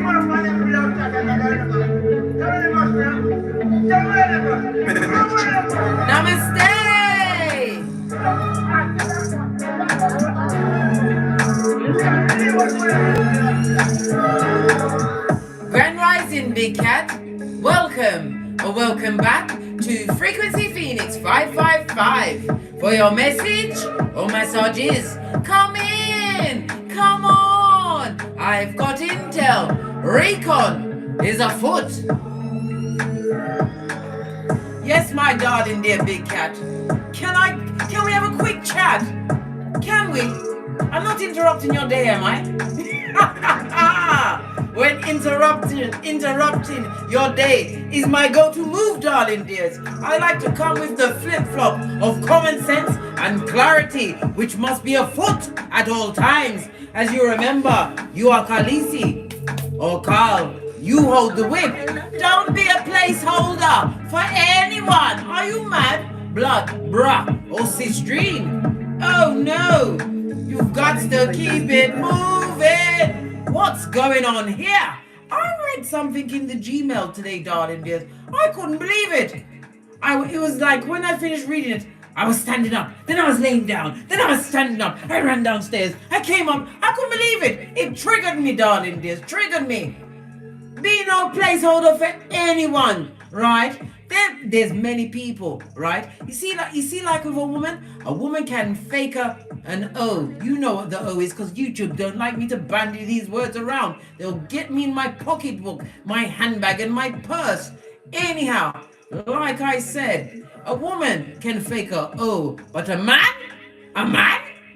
Namaste! Grand Rising, Big Cat. Welcome or welcome back to Frequency Phoenix 555 for your message or messages. Come in, come on. I've got intel. Recon is afoot. Yes, my darling dear Big Cat. Can we have a quick chat? Can we? I'm not interrupting your day, am I? When interrupting your day is my go-to move, darling dears. I like to come with the flip-flop of common sense and clarity, which must be afoot at all times. As you remember, you are Khaleesi, or Carl. You hold the whip. Don't be a placeholder for anyone. Are you mad? Blood, bruh, or cistrine? Oh no. You've got to keep it moving. What's going on here? I read something in the Gmail today, darling dears. I couldn't believe it. It was like when I finished reading it, I was standing up, then I was laying down, then I was standing up. I ran downstairs. I came up. I couldn't believe it. It triggered me, darling dears. Triggered me. Be no placeholder for anyone, right? There's many people, right? You see like with a woman can fake an O. You know what the O is because YouTube don't like me to bandy these words around. They'll get me in my pocketbook, my handbag, and my purse. Anyhow, like I said, a woman can fake a O, but a man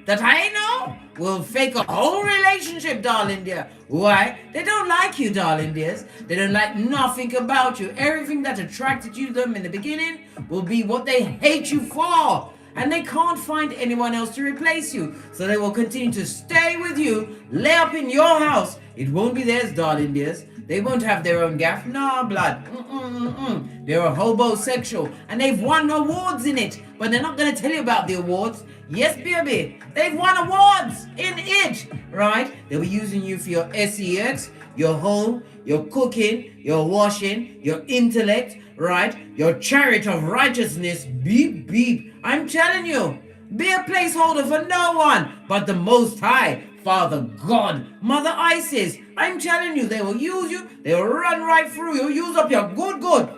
that I know will fake a whole relationship, darling dear. Why? They don't like you, darling dears. They don't like nothing about you. Everything that attracted you to them in the beginning will be what they hate you for. And they can't find anyone else to replace you. So they will continue to stay with you, lay up in your house. It won't be theirs, darling dears. They won't have their own gaff. Nah, blood. They're a hobosexual. And they've won awards in it. But they're not going to tell you about the awards. Yes, baby. They've won awards in it. Right? They'll be using you for your SEX, your home, your cooking, your washing, your intellect. Right? Your chariot of righteousness. Beep, beep. I'm telling you. Be a placeholder for no one but the Most High. Father God, Mother Isis, I'm telling you, they will use you, they will run right through you, use up your good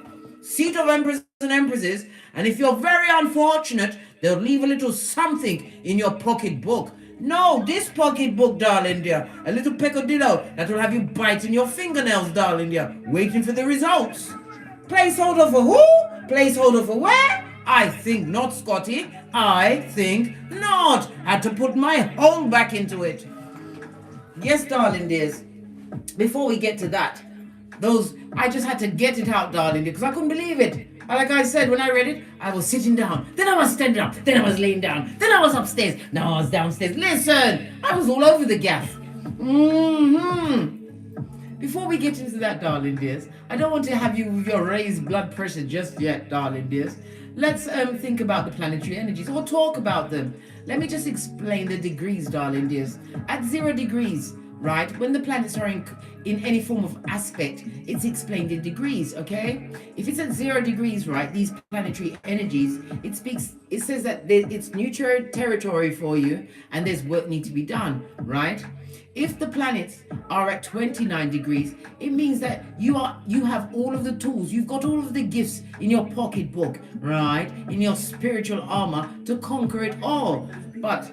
seat of empresses and empresses, and if you're very unfortunate, they'll leave a little something in your pocketbook. No, this pocketbook, darling dear, a little peccadillo that will have you biting your fingernails, darling dear, waiting for the results. Placeholder for who? Placeholder for where? I think not, Scotty. I think not. Had to put my whole back into it. Yes, darling dears. Before we get to that, I just had to get it out, darling dear, because I couldn't believe it. Like I said, when I read it, I was sitting down, then I was standing up, then I was laying down, then I was upstairs, now I was downstairs. Listen, I was all over the gaff. Before we get into that, darling dears, I don't want to have you with your raised blood pressure just yet, darling dears. Let's think about the planetary energies or talk about them. Let me just explain the degrees, darling dears. At 0 degrees, right, when the planets are in any form of aspect, it's explained in degrees, okay? If it's at 0 degrees, right, these planetary energies, it says that it's new territory for you and there's work need to be done, right? If the planets are at 29 degrees, it means that you have all of the tools, you've got all of the gifts in your pocketbook, right? In your spiritual armor to conquer it all. But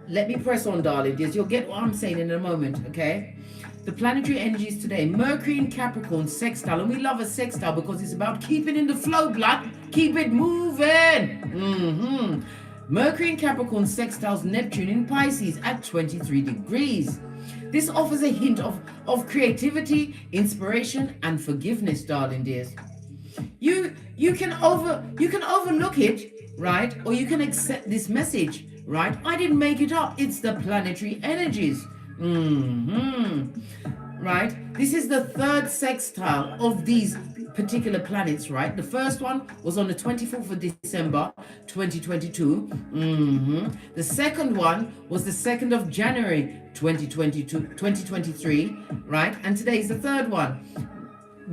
let me press on, darling dears. You'll get what I'm saying in a moment, okay? The planetary energies today, Mercury in Capricorn, sextile, and we love a sextile because it's about keeping in the flow, blood. Keep it moving. Mercury in Capricorn sextiles Neptune in Pisces at 23 degrees. This offers a hint of creativity, inspiration, and forgiveness, darling dears. You can overlook it, right? Or you can accept this message, right? I didn't make it up. It's the planetary energies. Right? right? This is the third sextile of these particular planets, right? The first one was on the 24th of December 2022. The second one was the 2nd of January 2023, right? And today is the third one.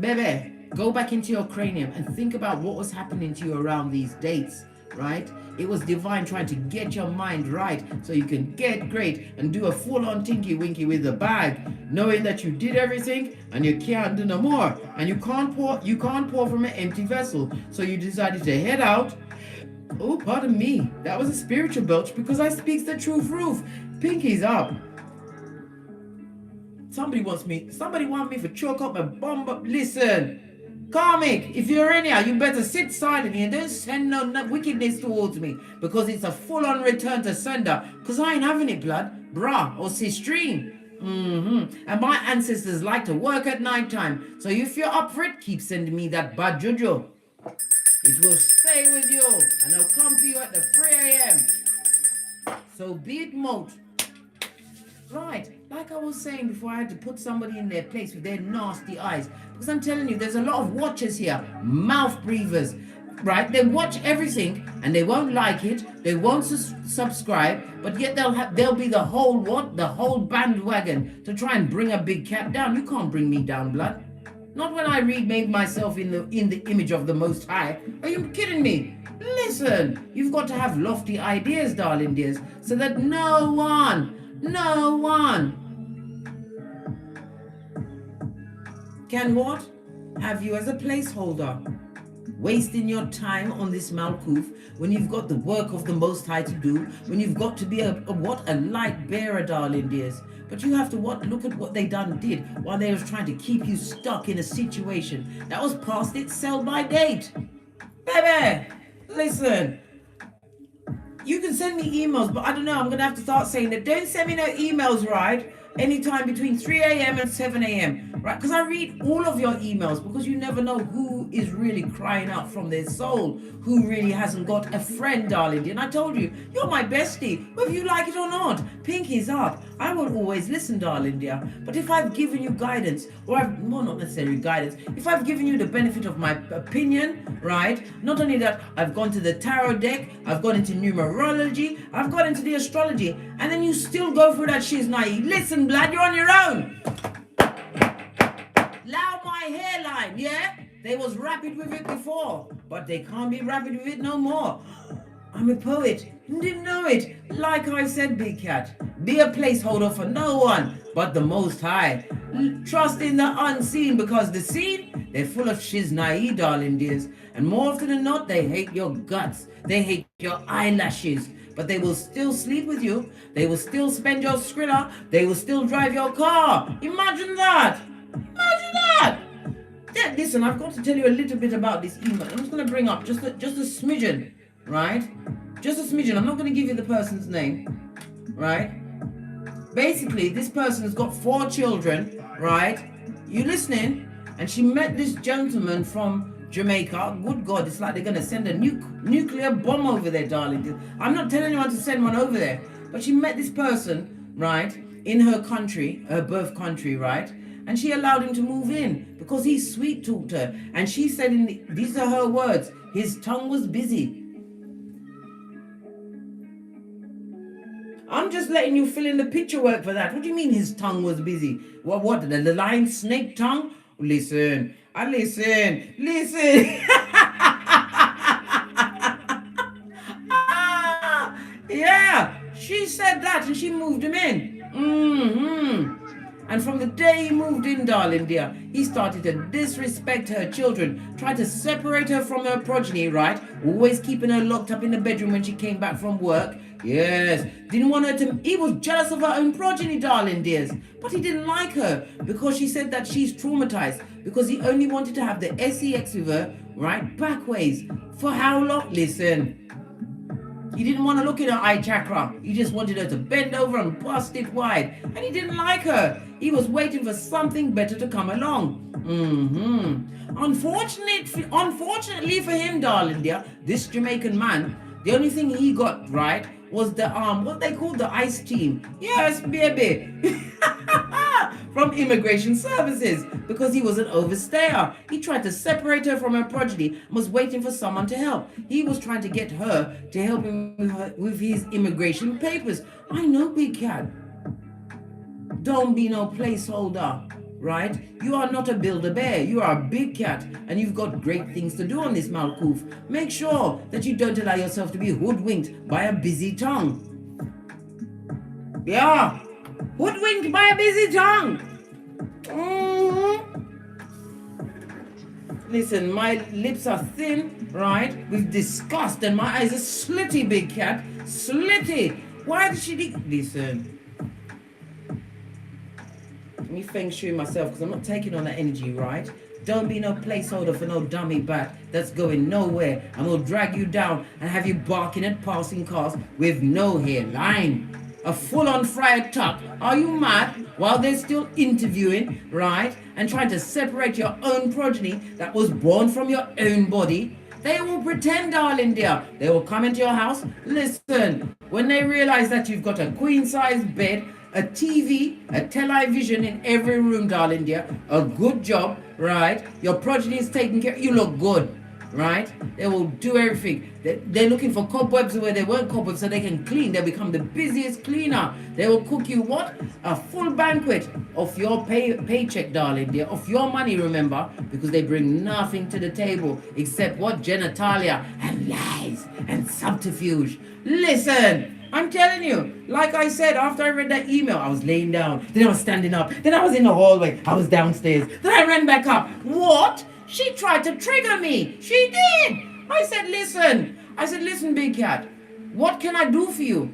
Baby, go back into your cranium and think about what was happening to you around these dates, right? It was divine trying to get your mind right so you can get great and do a full-on tinky winky with the bag, knowing that you did everything and you can't do no more, and you can't pour from an empty vessel. So you decided to head out. Oh, pardon me, that was a spiritual belch because I speaks the truth roof. Pinky's up. Somebody want me for choke up my bomb up. Listen, Karmic, if you're in here, you better sit silently and don't send no wickedness towards me, because it's a full-on return to sender, because I ain't having it, blood, brah, or sistrine. And my ancestors like to work at night time, so if you're up for it, keep sending me that bad juju. It will stay with you, and I'll come for you at the 3 a.m. So be it moat. Right, like I was saying before, I had to put somebody in their place with their nasty eyes, because I'm telling you, there's a lot of watchers here, mouth breathers, right? They watch everything and they won't like it, they won't subscribe, but yet they'll be the whole bandwagon to try and bring a big cat down. You can't bring me down, blood. Not when I remade myself in the image of the Most High. Are you kidding me? Listen, you've got to have lofty ideas, darling dears, so that no one can what? Have you as a placeholder. Wasting your time on this Malkuth when you've got the work of the Most High to do, when you've got to be a light bearer, darling dears. But you have to look at what they did while they was trying to keep you stuck in a situation that was past its sell-by date. Baby, listen. You can send me emails, but I don't know, I'm going to have to start saying that. Don't send me no emails, right? Anytime between 3 a.m. and 7 a.m., right? Because I read all of your emails, because you never know who is really crying out from their soul, who really hasn't got a friend, darling. And I told you, you're my bestie, whether you like it or not. Pinky's up. I will always listen, darling dear. But if I've given you guidance, not necessarily guidance, if I've given you the benefit of my opinion, right? Not only that, I've gone to the tarot deck, I've gone into numerology, I've gone into the astrology, and then you still go through that she's naive. Listen, blood, you're on your own. Allow my hairline, yeah? They was rapid with it before, but they can't be rapid with it no more. I'm a poet. Didn't know it. Like I said, big cat, be a placeholder for no one but the Most High. Trust in the unseen, because the seen, they're full of shiznai, darling dears. And more often than not, they hate your guts. They hate your eyelashes. But they will still sleep with you. They will still spend your skrilla. They will still drive your car. Imagine that. Imagine that. Yeah, listen, I've got to tell you a little bit about this email. I'm just going to bring up just a smidgen, right? Just a smidgen. I'm not going to give you the person's name, right? Basically, this person has got 4 children, right? You listening? And she met this gentleman from Jamaica. Good God, it's like they're going to send a nuclear bomb over there, darling. I'm not telling anyone to send one over there. But she met this person, right, in her country, her birth country, right? And she allowed him to move in because he sweet talked her. And she said, these are her words, his tongue was busy. I'm just letting you fill in the picture work for that. What do you mean his tongue was busy? What the lion snake tongue? Listen. Yeah, she said that and she moved him in. And from the day he moved in, darling dear, he started to disrespect her children, tried to separate her from her progeny, right? Always keeping her locked up in the bedroom when she came back from work. Yes, didn't want her to, he was jealous of her own progeny, darling dears. But he didn't like her because she said that she's traumatized, because he only wanted to have the sex with her, right, backways. For how long? Listen. He didn't want to look in her eye chakra. He just wanted her to bend over and bust it wide. And he didn't like her. He was waiting for something better to come along. Unfortunately for him, darling dear, this Jamaican man, the only thing he got right was the what they call the ice team. Yes, baby. from immigration services because he was an overstayer. He tried to separate her from her progeny and was waiting for someone to help. He was trying to get her to help him with his immigration papers. I know, Big Cat. Don't be no placeholder, right? You are not a Build-A-Bear. You are a big cat, and you've got great things to do on this Malkuf. Make sure that you don't allow yourself to be hoodwinked by a busy tongue. Yeah, hoodwinked by a busy tongue. Listen, my lips are thin, right, with disgust, and my eyes are slitty, Big Cat. Slitty. Why did she listen? Me feng shui myself because I'm not taking on that energy, right? Don't be no placeholder for no dummy bat that's going nowhere and will drag you down and have you barking at passing cars with no hairline. A full-on fried tuck. Are you mad? While they're still interviewing, right? And trying to separate your own progeny that was born from your own body. They will pretend, darling dear. They will come into your house. Listen, when they realize that you've got a queen-size bed, a TV, a television in every room, darling dear, a good job, right? Your progeny is taken care of. You look good, right? They will do everything. They're looking for cobwebs where there weren't cobwebs so they can clean. They'll become the busiest cleaner. They will cook you what? A full banquet of your paycheck, darling dear, of your money, remember, because they bring nothing to the table except what? Genitalia and lies and subterfuge. Listen. I'm telling you, like I said, after I read that email, I was laying down, then I was standing up, then I was in the hallway, I was downstairs, then I ran back up. What? She tried to trigger me. She did. I said, listen, Big Cat, what can I do for you?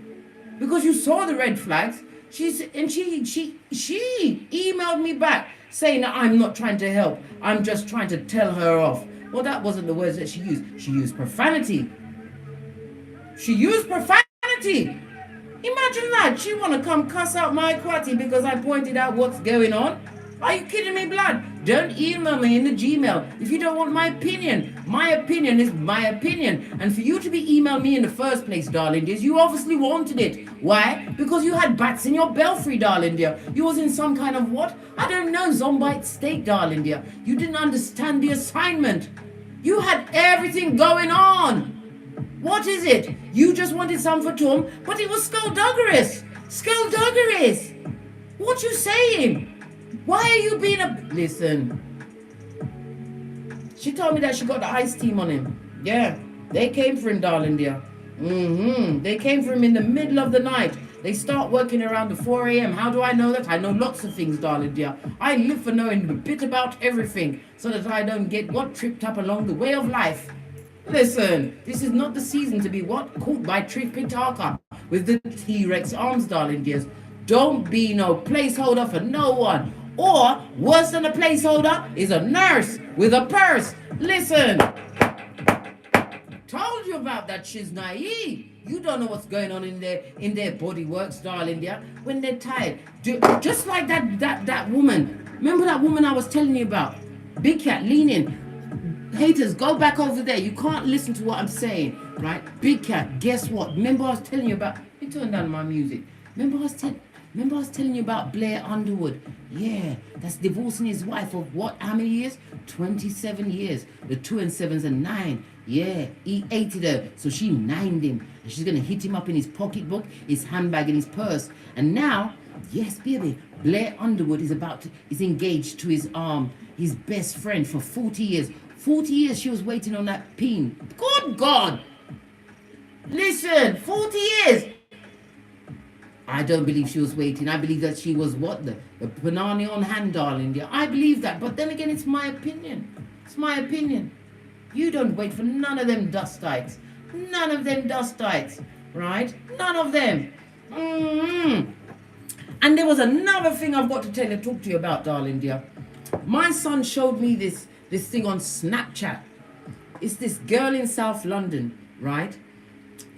Because you saw the red flags. She emailed me back saying that I'm not trying to help. I'm just trying to tell her off. Well, that wasn't the words that she used. She used profanity. Imagine that. She want to come cuss out my quatty because I pointed out what's going on. Are you kidding me, blood? Don't email me in the Gmail if you don't want my opinion. My opinion is my opinion. And for you to be emailing me in the first place, darling dear, you obviously wanted it. Why? Because you had bats in your belfry, darling dear. You was in some kind of what? I don't know, zombite state, darling dear. You didn't understand the assignment. You had everything going on. What is it? You just wanted some for Tom, but it was skullduggerous. Skullduggerous. What you saying? Why are you being a... Listen. She told me that she got the ICE team on him. Yeah, they came for him, darling dear. They came for him in the middle of the night. They start working around the 4 a.m. How do I know that? I know lots of things, darling dear. I live for knowing a bit about everything so that I don't get what tripped up along the way of life. Listen, this is not the season to be what? Caught by Trick Pitaka with the T-Rex arms, darling dears. Don't be no placeholder for no one. Or, worse than a placeholder, is a nurse with a purse. Listen, told you about that she's naive. You don't know what's going on in their body works, darling dear. When they're tired, just like that woman. Remember that woman I was telling you about? Big Cat, lean in. Haters, go back over there. You can't listen to what I'm saying, right? Big Cat, guess what? Remember I was telling you about... Let me turn down my music. Remember I was telling you about Blair Underwood? Yeah, that's divorcing his wife of what? How many years? 27 years. The 2 and 7's are 9. Yeah, he hated her, so she 9'd him. And she's going to hit him up in his pocketbook, his handbag, and his purse. And now, yes, baby, Blair Underwood is engaged to his best friend for 40 years. 40 years she was waiting on that pin. Good God! Listen, 40 years! I don't believe she was waiting. I believe that she was what? The banana on hand, darling. Yeah, I believe that. But then again, it's my opinion. It's my opinion. You don't wait for none of them dustites. None of them dustites. Right? None of them. And there was another thing I've got to talk to you about, darling dear. My son showed me this thing on Snapchat. It's this girl in South London, right?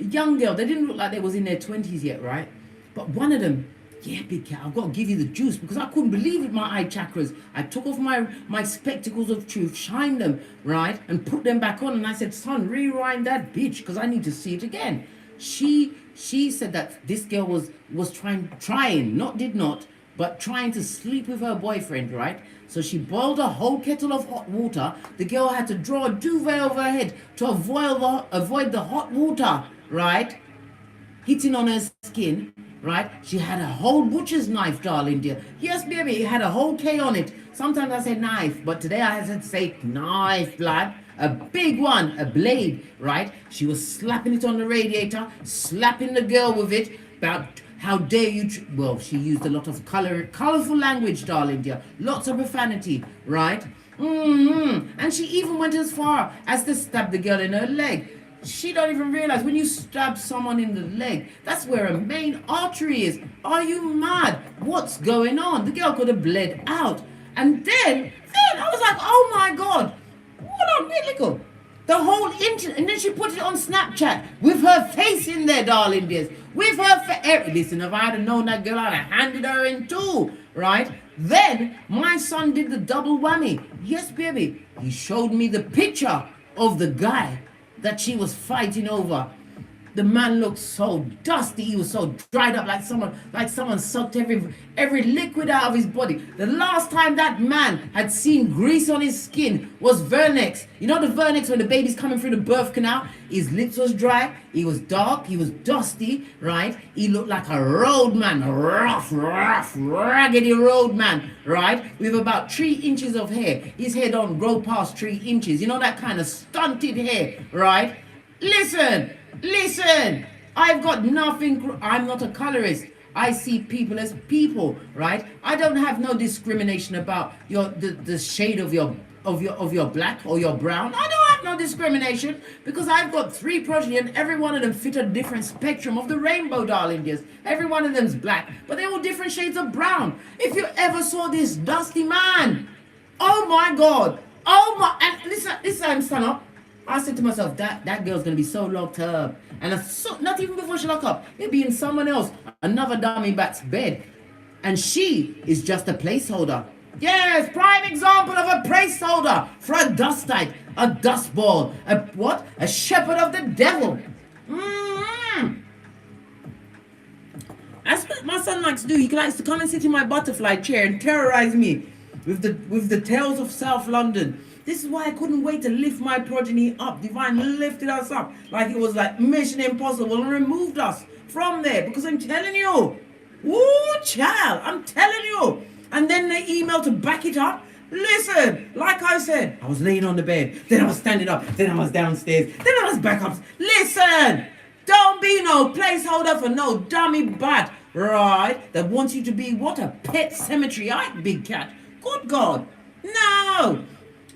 A young girl. They didn't look like they was in their 20s yet, right? But one of them, yeah, Big Cat, I've got to give you the juice because I couldn't believe it, my eye chakras. I took off my spectacles of truth, shined them, right, and put them back on. And I said, son, rewind that bitch because I need to see it again. She said that this girl was trying, not did not, but trying to sleep with her boyfriend, right? So she boiled a whole kettle of hot water. The girl had to draw a duvet over her head to avoid the hot water, right? Hitting on her skin, right? She had a whole butcher's knife, darling dear. Yes, baby, it had a whole K on it. Sometimes I say knife, but today I had to say knife, blood. A big one, a blade, right? She was slapping it on the radiator, slapping the girl with it about how dare you... Well, she used a lot of colorful language, darling dear. Lots of profanity, right? And she even went as far as to stab the girl in her leg. She don't even realize when you stab someone in the leg, that's where a main artery is. Are you mad? What's going on? The girl could have bled out. And then I was like, oh my God, what a miracle. The whole internet, and then she put it on Snapchat with her face in there, darling dears. With her listen, if I had known that girl, I'd have handed her in too, right? Then my son did the double whammy. Yes, baby. He showed me the picture of the guy that she was fighting over. The man looked so dusty. He was so dried up, like someone sucked every liquid out of his body. The last time that man had seen grease on his skin was Vernix. You know the Vernix when the baby's coming through the birth canal? His lips was dry. He was dark. He was dusty, right? He looked like a road man, a rough, raggedy road man, right? With about 3 inches of hair. His hair don't grow past 3 inches. You know that kind of stunted hair, right? Listen, I've got nothing, I'm not a colorist. I see people as people, right? I don't have no discrimination about the shade of your black or your brown. I don't have no discrimination because I've got 3 progeny and every one of them fit a different spectrum of the rainbow, darling dears. Every one of them's black, but they're all different shades of brown. If you ever saw this dusty man, oh my God, and listen, I'm stand up. I said to myself, that girl's going to be so locked up. And not even before she locked up, it'd be in someone else, another dummy bat's bed. And she is just a placeholder. Yes, prime example of a placeholder for a dustite, a dust ball, a shepherd of the devil. That's what my son likes to do. He likes to come and sit in my butterfly chair and terrorize me with the tales of South London. This is why I couldn't wait to lift my progeny up. Divine lifted us up like it was like Mission Impossible and removed us from there. Because I'm telling you, woo, child, I'm telling you. And then they emailed to back it up. Listen, like I said, I was laying on the bed, then I was standing up, then I was downstairs, then I was back up. Listen, don't be no placeholder for no dummy bat, right? That wants you to be what, a pet cemetery, big cat. Good God, no.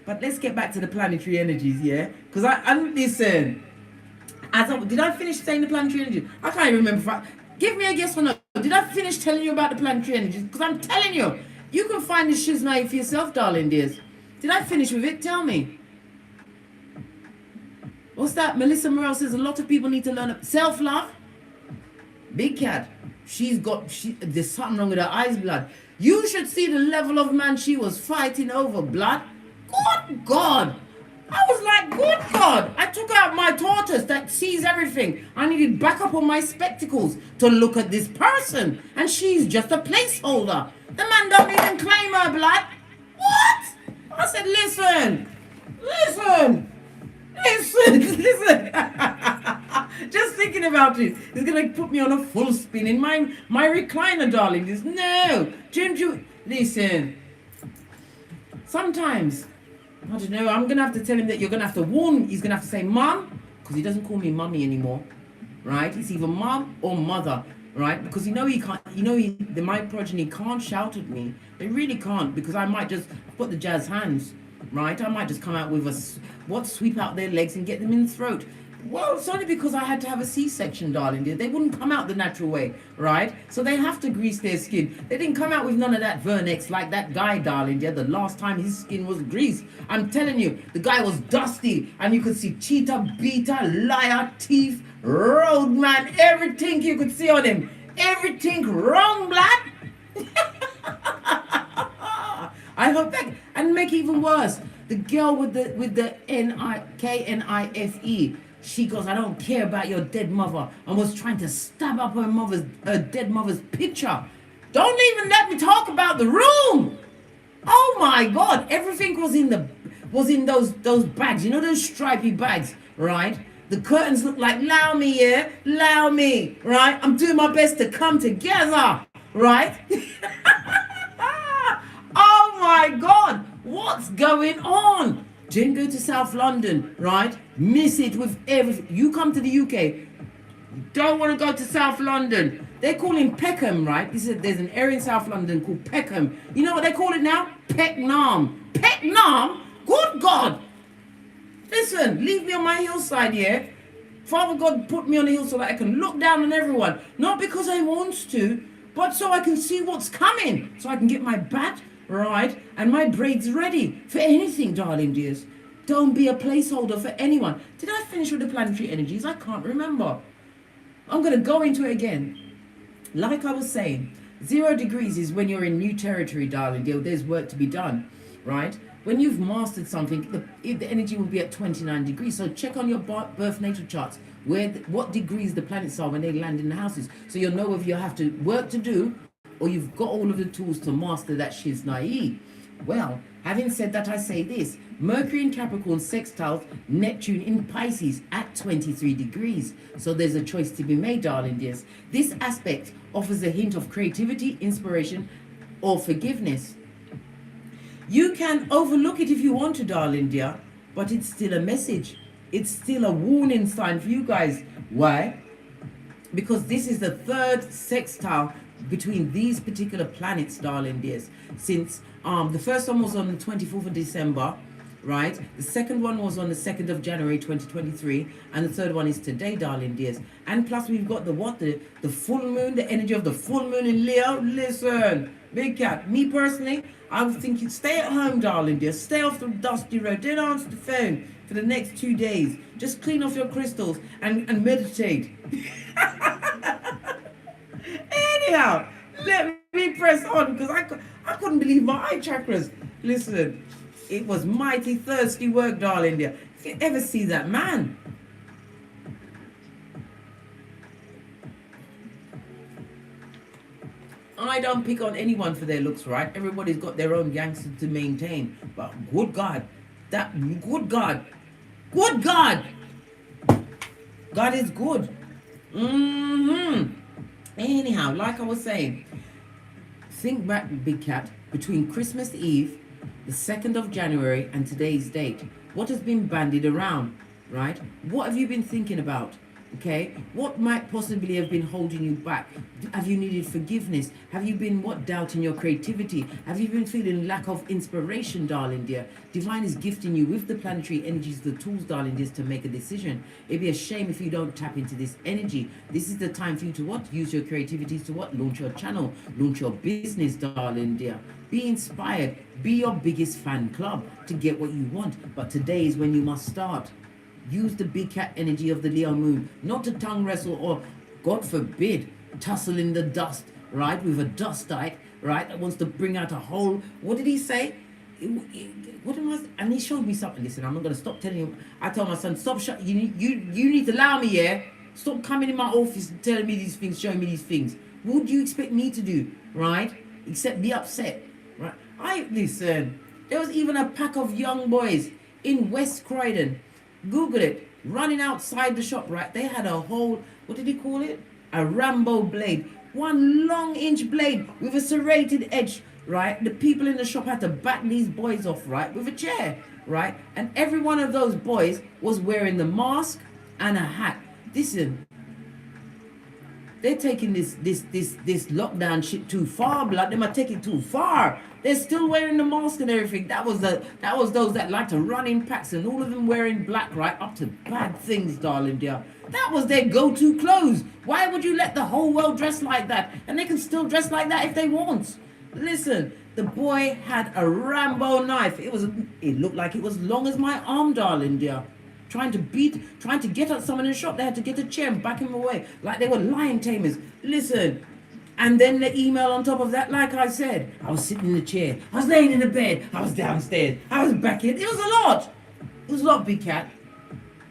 But let's get back to the planetary energies, yeah? Because listen, did I finish saying the planetary energies? I can't even remember. Give me a guess or no. Did I finish telling you about the planetary energies? Because I'm telling you, you can find the shiznai for yourself, darling dears. Did I finish with it? Tell me. What's that? Melissa Morel says a lot of people need to learn self-love. Big cat. There's something wrong with her eyes, blood. You should see the level of man she was fighting over, blood. Good God. I was like, good God. I took out my tortoise that sees everything. I needed backup on my spectacles to look at this person. And she's just a placeholder. The man don't even claim her, blood. What? I said, listen. Just thinking about it is going to put me on a full spin in my recliner, darling. No. Jim, listen. Sometimes, I don't know, I'm going to have to tell him that you're going to have to warn, he's going to have to say mom, because he doesn't call me mummy anymore, right? It's either mom or mother, right? Because my progeny can't shout at me. They really can't, because I might just put the jazz hands, right? I might just come out with sweep out their legs and get them in the throat. Well, it's only because I had to have a C-section, darling dear. They wouldn't come out the natural way, right? So they have to grease their skin. They didn't come out with none of that Vernix like that guy, darling dear. The last time his skin was greased. I'm telling you, the guy was dusty. And you could see cheetah, beta, liar, thief, roadman, everything you could see on him. Everything wrong, blood. I hope that, and make it even worse, the girl with the K-N-I-F-E, she goes, I don't care about your dead mother, and was trying to stab up her dead mother's picture. Don't even let me talk about the room. Oh my God, everything was in those bags, you know, those stripy bags, right? The curtains look like, allow me, yeah, allow me, right? I'm doing my best to come together, right? Oh my God, what's going on? Didn't go to South London, right? Miss it with everything. You come to the UK, don't want to go to South London. They call him Peckham, right? There's an area in South London called Peckham. You know what they call it now? Pecknam. Pecknam? Good God. Listen, leave me on my hillside here. Father God put me on a hill so that I can look down on everyone. Not because I want to, but so I can see what's coming. So I can get my bat right and my braids ready for anything, darling dears. Don't be a placeholder for anyone. Did I finish with the planetary energies? I can't remember. I'm going to go into it again. Like I was saying, 0 degrees is when you're in new territory, darling dear. There's work to be done, right? When you've mastered something, the energy will be at 29 degrees. So check on your birth natal charts what degrees the planets are when they land in the houses. So you'll know if you have to work to do or you've got all of the tools to master that shiznai. Well, having said that, I say this. Mercury in Capricorn sextiles Neptune in Pisces at 23 degrees. So there's a choice to be made, darling dears. This aspect offers a hint of creativity, inspiration, or forgiveness. You can overlook it if you want to, darling dear, but it's still a message. It's still a warning sign for you guys. Why? Because this is the third sextile between these particular planets, darling dears. Since the first one was on the 24th of December, right? The second one was on the 2nd of January 2023, and the third one is today, darling dears. And plus we've got the full moon, the energy of the full moon in Leo. Listen, big cat, me personally, I would think you'd stay at home, darling dear. Stay off the dusty road. Don't answer the phone for the next 2 days. Just clean off your crystals and meditate. Anyhow, let me press on because I couldn't believe my eye chakras. Listen, it was mighty thirsty work, darling dear. If you ever see that man, I don't pick on anyone for their looks, right? Everybody's got their own gangster to maintain. But good God, good God is good. Anyhow, like I was saying, think back, big cat, between Christmas Eve, the 2nd of January, and today's date. What has been bandied around, right? What have you been thinking about? Okay, what might possibly have been holding you back? Have you needed forgiveness? Have you been doubting your creativity? Have you been feeling lack of inspiration, darling dear? Divine is gifting you with the planetary energies, the tools, darling dears, to make a decision. It'd be a shame if you don't tap into this energy. This is the time for you to use your creativity to launch your channel, launch your business, darling dear. Be inspired, be your biggest fan club to get what you want. But today is when you must start. Use the big cat energy of the Leo moon, not to tongue wrestle or, God forbid, tussle in the dust, right? With a dustite, right? That wants to bring out a whole, what did he say? And he showed me something. Listen, I'm not going to stop telling you. I told my son, stop, you need to allow me, yeah? Stop coming in my office and telling me these things, showing me these things. What do you expect me to do, right? Except be upset, right? Listen, there was even a pack of young boys in West Croydon. Google it, running outside the shop, right? They had a whole, what did he call it? A Rambo blade. One long inch blade with a serrated edge, right? The people in the shop had to back these boys off, right? With a chair, right? And every one of those boys was wearing the mask and a hat. Listen, they're taking this lockdown shit too far, blood. They might take it too far. They're still wearing the mask and everything. That was those that like to run in packs, and all of them wearing black, right? Up to bad things, darling dear. That was their go-to clothes. Why would you let the whole world dress like that? And they can still dress like that if they want. Listen, the boy had a Rambo knife. It looked like it was long as my arm, darling dear. Trying to get at someone in the shop. They had to get a chair and back him away like they were lion tamers. Listen, and then the email on top of that, like I said, I was sitting in the chair, I was laying in the bed, I was downstairs, I was back in. It was a lot. It was a lot, big cat.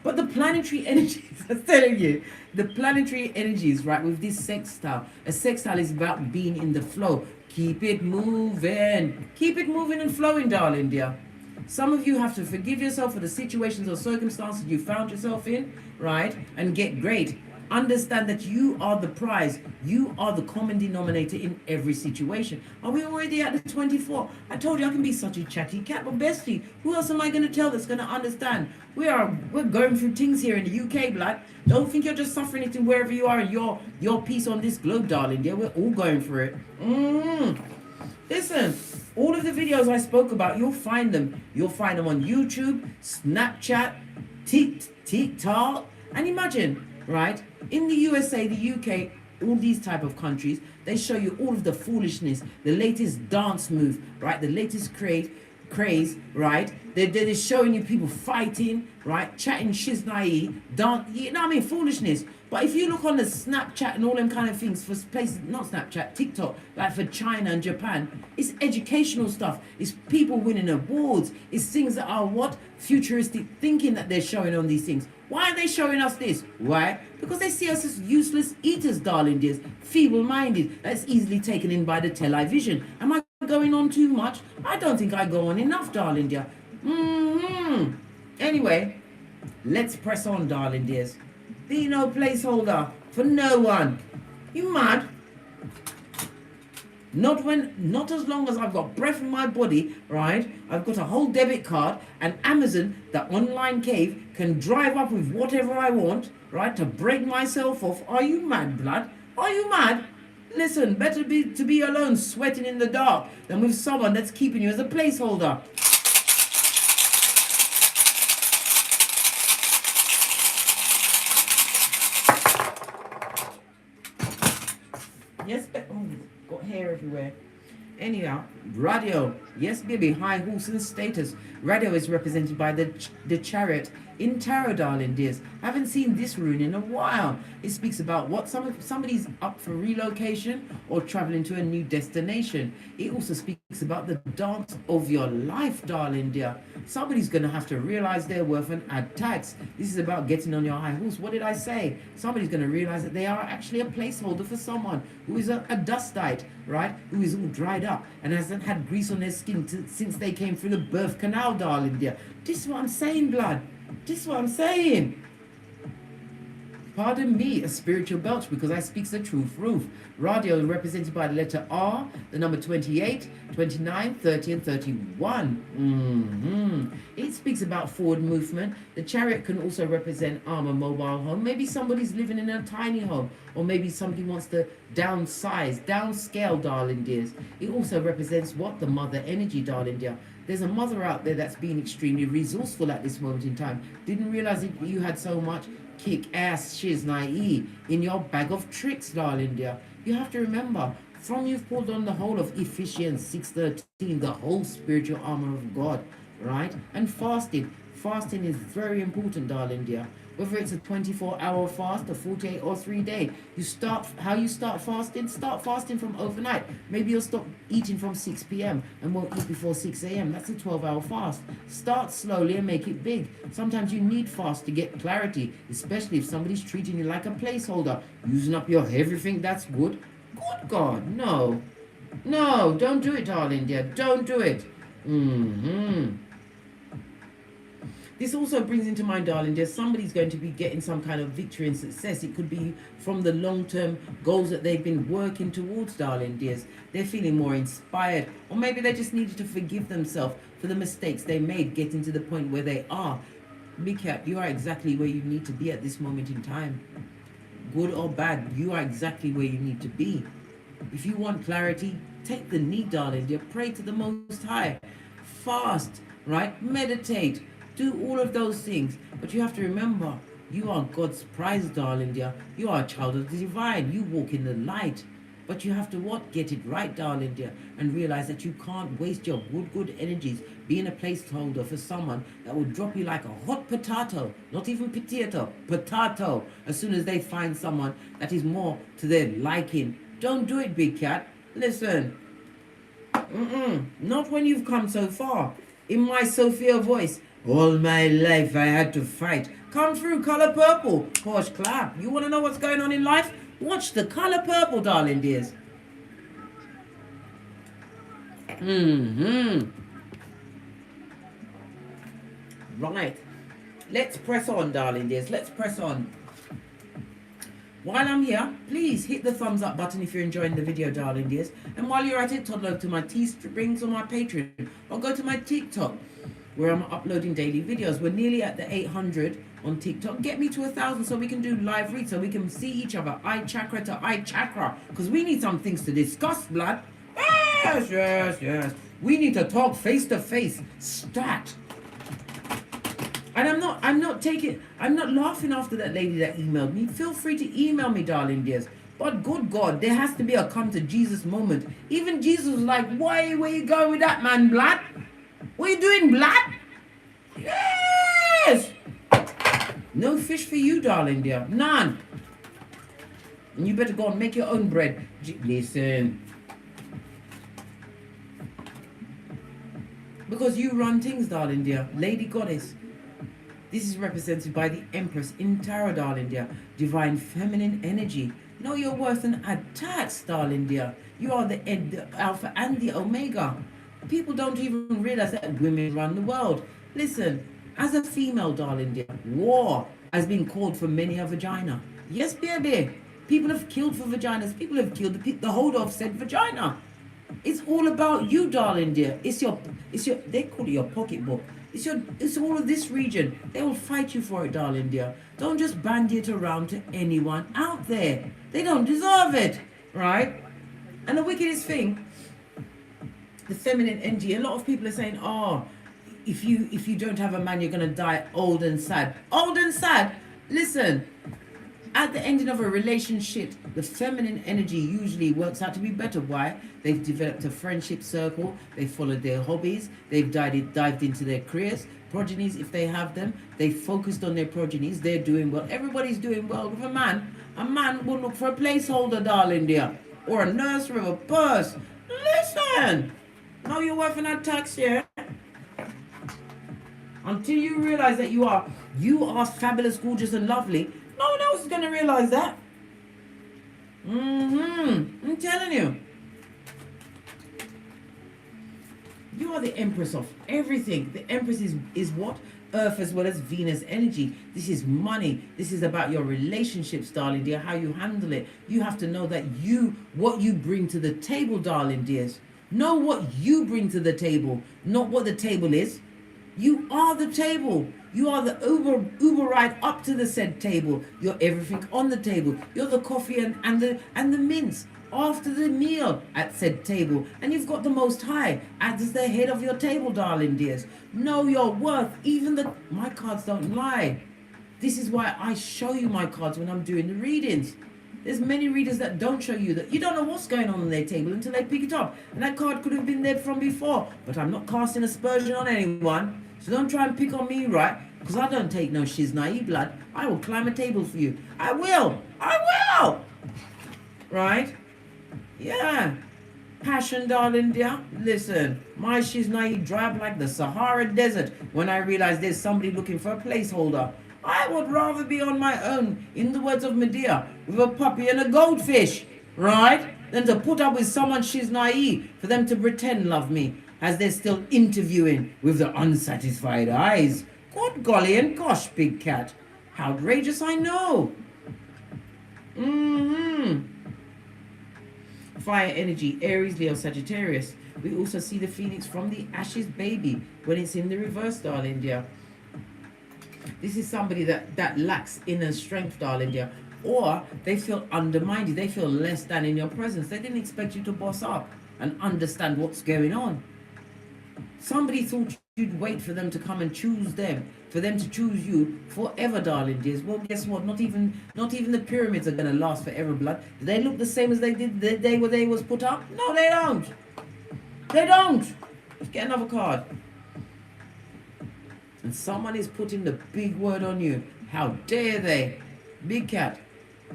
But the planetary energies, I'm telling you, the planetary energies, right, with this sextile, a sextile is about being in the flow. Keep it moving and flowing, darling dear. Some of you have to forgive yourself for the situations or circumstances you found yourself in, right, and get great. Understand that you are the prize. You are the common denominator in every situation. Are we already at the 24? I told you I can be such a chatty cat, but bestie, who else am I going to tell that's going to understand? We're going through things here in the UK, blood. Don't think you're just suffering it in wherever you are in your piece on this globe, darling. Yeah, we're all going through it. Listen, all of the videos I spoke about, you'll find them. You'll find them on YouTube, Snapchat, TikTok, and imagine, right? In the USA, the UK, all these type of countries, they show you all of the foolishness, the latest dance move, right? The latest craze, right? They're showing you people fighting, right? Chatting shiznai, dance, you know what I mean? Foolishness. But if you look on the Snapchat and all them kind of things for places, not Snapchat, TikTok, like for China and Japan, it's educational stuff. It's people winning awards. It's things that are what? Futuristic thinking that they're showing on these things. Why are they showing us this? Why? Because they see us as useless eaters, darling dears, feeble-minded, that's easily taken in by the television. Am I going on too much? I don't think I go on enough, darling dear. Anyway, let's press on, darling dears. Be no placeholder for no one. You mad? Not as long as I've got breath in my body, right? I've got a whole debit card, and Amazon, that online cave, can drive up with whatever I want, right? To break myself off. Are you mad, blood? Are you mad? Listen, better to be alone sweating in the dark than with someone that's keeping you as a placeholder. Yes, got hair everywhere. Anyhow, radio. Yes, baby, high horse and status. Radio is represented by the Chariot in tarot, darling dears. Haven't seen this rune in a while. It speaks about what somebody's up for relocation or traveling to a new destination. It also speaks about the dance of your life, darling dear. Somebody's going to have to realize their worth and add tax. This is about getting on your high horse. What did I say? Somebody's going to realize that they are actually a placeholder for someone who is a dustite, right? Who is all dried up and hasn't had grease on their skin since they came through the birth canal, darling dear. This is what I'm saying, blood. This is what I'm saying. Pardon me, a spiritual belch, because I speak the truth. Roof. Radio represented by the letter R, the number 28, 29, 30, and 31. It speaks about forward movement. The Chariot can also represent armor, mobile home. Maybe somebody's living in a tiny home, or maybe somebody wants to downsize, downscale, darling dears. It also represents what? The mother energy, darling dear. There's a mother out there that's been extremely resourceful at this moment in time. Didn't realize that you had so much kick-ass shiznai in your bag of tricks, darling dear. You have to remember, from you've pulled on the whole of Ephesians 6:13, the whole spiritual armor of God, right? And fasting. Fasting is very important, darling dear. Whether it's a 24-hour fast, a 48 or 3-day, how you start fasting from overnight. Maybe you'll stop eating from 6 p.m. and won't eat before 6 a.m. That's a 12-hour fast. Start slowly and make it big. Sometimes you need fast to get clarity, especially if somebody's treating you like a placeholder, using up your everything that's good. Good God, no. No, don't do it, darling dear. Don't do it. This also brings into mind, darling dear, somebody's going to be getting some kind of victory and success. It could be from the long-term goals that they've been working towards, darling dears. They're feeling more inspired. Or maybe they just needed to forgive themselves for the mistakes they made getting to the point where they are. Big Cat, you are exactly where you need to be at this moment in time. Good or bad, you are exactly where you need to be. If you want clarity, take the knee, darling dear. Pray to the Most High. Fast, right? Meditate. Do all of those things. But you have to remember, you are God's prize, darling dear. You are a child of the divine. You walk in the light. But you have to what? Get it right, darling dear. And realize that you can't waste your good energies being a placeholder for someone that will drop you like a hot potato. Not even potato. As soon as they find someone that is more to their liking. Don't do it, Big Cat. Listen. Not when you've come so far. In my Sophia voice. All my life I had to fight. Come through, color purple. Posh clap. You want to know what's going on in life? Watch the color purple, darling dears. Right. Let's press on, darling dears. Let's press on. While I'm here, please hit the thumbs up button if you're enjoying the video, darling dears. And while you're at it, toddle over to my Teesprings or my Patreon, or go to my TikTok, where I'm uploading daily videos. We're nearly at the 800 on TikTok. Get me to 1,000 so we can do live reads, so we can see each other, eye chakra to eye chakra, because we need some things to discuss, blood. Yes, yes, yes. We need to talk face to face. Stat. And I'm not laughing after that lady that emailed me. Feel free to email me, darling dears. But good God, there has to be a come to Jesus moment. Even Jesus was like, where you going with that, man, blood? What are you doing, blood? Yes! No fish for you, darling dear. None. And you better go and make your own bread. Listen. Because you run things, darling dear. Lady Goddess. This is represented by the Empress in Tarot, darling dear. Divine feminine energy. Know your worth and attacks, darling dear. You are the Alpha and the Omega. People don't even realize that women run the world. Listen, as a female, darling dear, war has been called for many a vagina. Yes, baby. People have killed for vaginas. People have killed the holder of said vagina. It's all about you, darling dear. It's your, they call it your pocketbook. It's all of this region. They will fight you for it, darling dear. Don't just bandy it around to anyone out there. They don't deserve it, right? And the wickedest thing, the feminine energy, a lot of people are saying, oh, if you don't have a man, you're going to die old and sad. Old and sad? Listen, at the ending of a relationship, the feminine energy usually works out to be better. Why? They've developed a friendship circle. They followed their hobbies. They've dived into their careers. Progenies, if they have them, they focused on their progenies. They're doing well. Everybody's doing well with a man. A man will look for a placeholder, darling dear, or a nursery or a purse. Listen, know your worth and attacks here. Until you realize that you are fabulous, gorgeous, and lovely, no one else is going to realize that. I'm telling you. You are the empress of everything. The empress is what? Earth as well as Venus energy. This is money. This is about your relationships, darling dear, how you handle it. You have to know that what you bring to the table, darling dears. Know what you bring to the table, not what the table is. You are the table. You are the Uber ride up to the said table. You're everything on the table. You're the coffee and the mints after the meal at said table. And you've got the Most High as the head of your table, darling dears. Know your worth. Even my cards don't lie. This is why I show you my cards when I'm doing the readings. There's many readers that don't show you that. You don't know what's going on their table until they pick it up. And that card could have been there from before. But I'm not casting aspersion on anyone. So don't try and pick on me, right? Because I don't take no shiznai blood. I will climb a table for you. I will. Right? Yeah. Passion, darling dear. Listen, my shiznai dry up like the Sahara Desert when I realize there's somebody looking for a placeholder. I would rather be on my own, in the words of Medea, with a puppy and a goldfish, right? Than to put up with someone shiznai for them to pretend love me, as they're still interviewing with the unsatisfied eyes. Good golly and gosh, big cat. How outrageous, I know. Fire energy, Aries, Leo, Sagittarius. We also see the phoenix from the ashes baby when it's in the reverse, darling dear. This is somebody that lacks inner strength, darling dear. Or they feel undermined. They feel less than in your presence. They didn't expect you to boss up and understand what's going on. Somebody thought you'd wait for them to come and choose them, for them to choose you forever, darling dears. Well, guess what? Not even the pyramids are going to last forever, blood. Do they look the same as they did the day where they was put up? No, they don't. They don't. Let's get another card. And someone is putting the big word on you. How dare they? Big cat.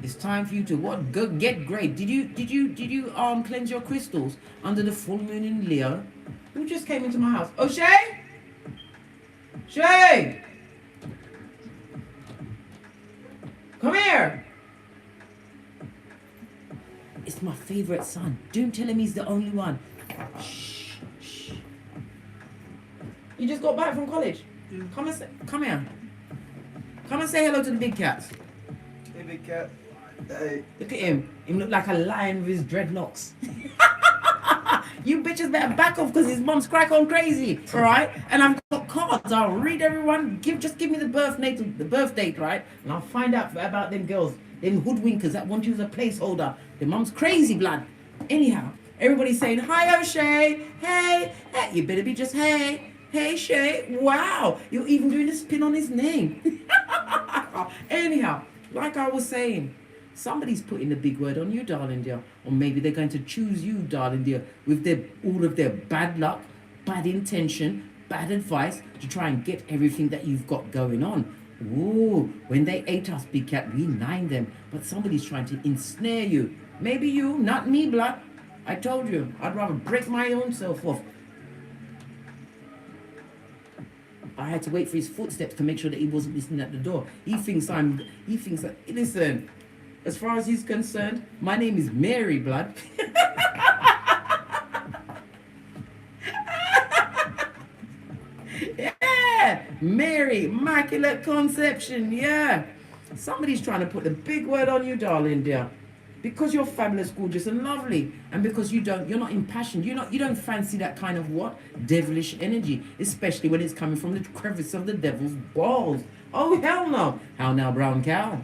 It's time for you to what? Go get great. Did you cleanse your crystals under the full moon in Leo? Who just came into my house? Oh, Shay? Shay! favorite son. Don't tell him he's the only one. Shh, shh. You just got back from college. Yeah. Come here. Come and say hello to the big cats. Hey, big cat. Hey. Look at him. He look like a lion with his dreadlocks. You bitches better back off because his mom's crack on crazy, all right? And I've got cards. I'll read everyone. Just give me the birth date, right? And I'll find out about them girls, them hoodwinkers that want you as a placeholder. Their mom's crazy, blood. Anyhow, everybody's saying, hi, O'Shea. Hey. You better be just, hey, Shay. Wow. You're even doing a spin on his name. Anyhow, like I was saying, somebody's putting the big word on you, darling dear. Or maybe they're going to choose you, darling dear, with all of their bad luck, bad intention, bad advice to try and get everything that you've got going on. Ooh, when they ate us, big cat, we nine them. But somebody's trying to ensnare you. Maybe you, not me, blood. I told you, I'd rather break my own self off. I had to wait for his footsteps to make sure that he wasn't listening at the door. He thinks that, listen, as far as he's concerned, my name is Mary, blood. Yeah, Mary, Immaculate Conception, yeah. Somebody's trying to put the big word on you, darling dear. Because you're fabulous, gorgeous, and lovely, and because you're not impassioned, you don't fancy that kind of what? Devilish energy, especially when it's coming from the crevice of the devil's balls. Oh, hell no. How now, brown cow?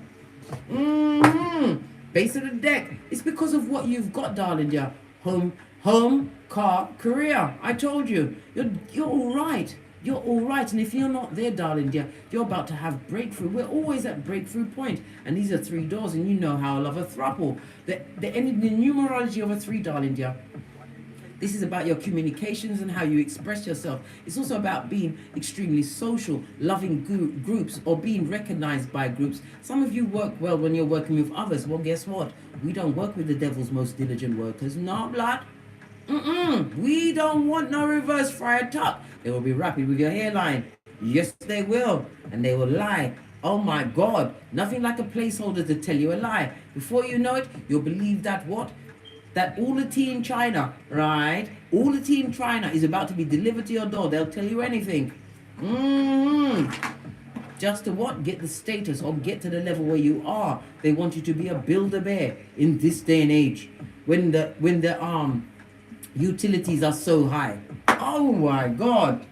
Base of the deck. It's because of what you've got, darling dear. Home, car, career. I told you. You're all right. You're all right. And if you're not there, darling dear, you're about to have breakthrough. We're always at breakthrough point. And these are 3 doors, and you know how I love a throuple. The numerology of a 3, darling dear. This is about your communications and how you express yourself. It's also about being extremely social, loving groups, or being recognized by groups. Some of you work well when you're working with others. Well, guess what? We don't work with the devil's most diligent workers. No, blood. We don't want no reverse friar tuck. They will be rapid with your hairline. Yes, they will. And they will lie. Oh my God. Nothing like a placeholder to tell you a lie. Before you know it, you'll believe that what? That all the tea in China, right? All the tea in China is about to be delivered to your door. They'll tell you anything. Just to what? Get the status or get to the level where you are. They want you to be a build-a-bear in this day and age. When the utilities are so high. Oh my God.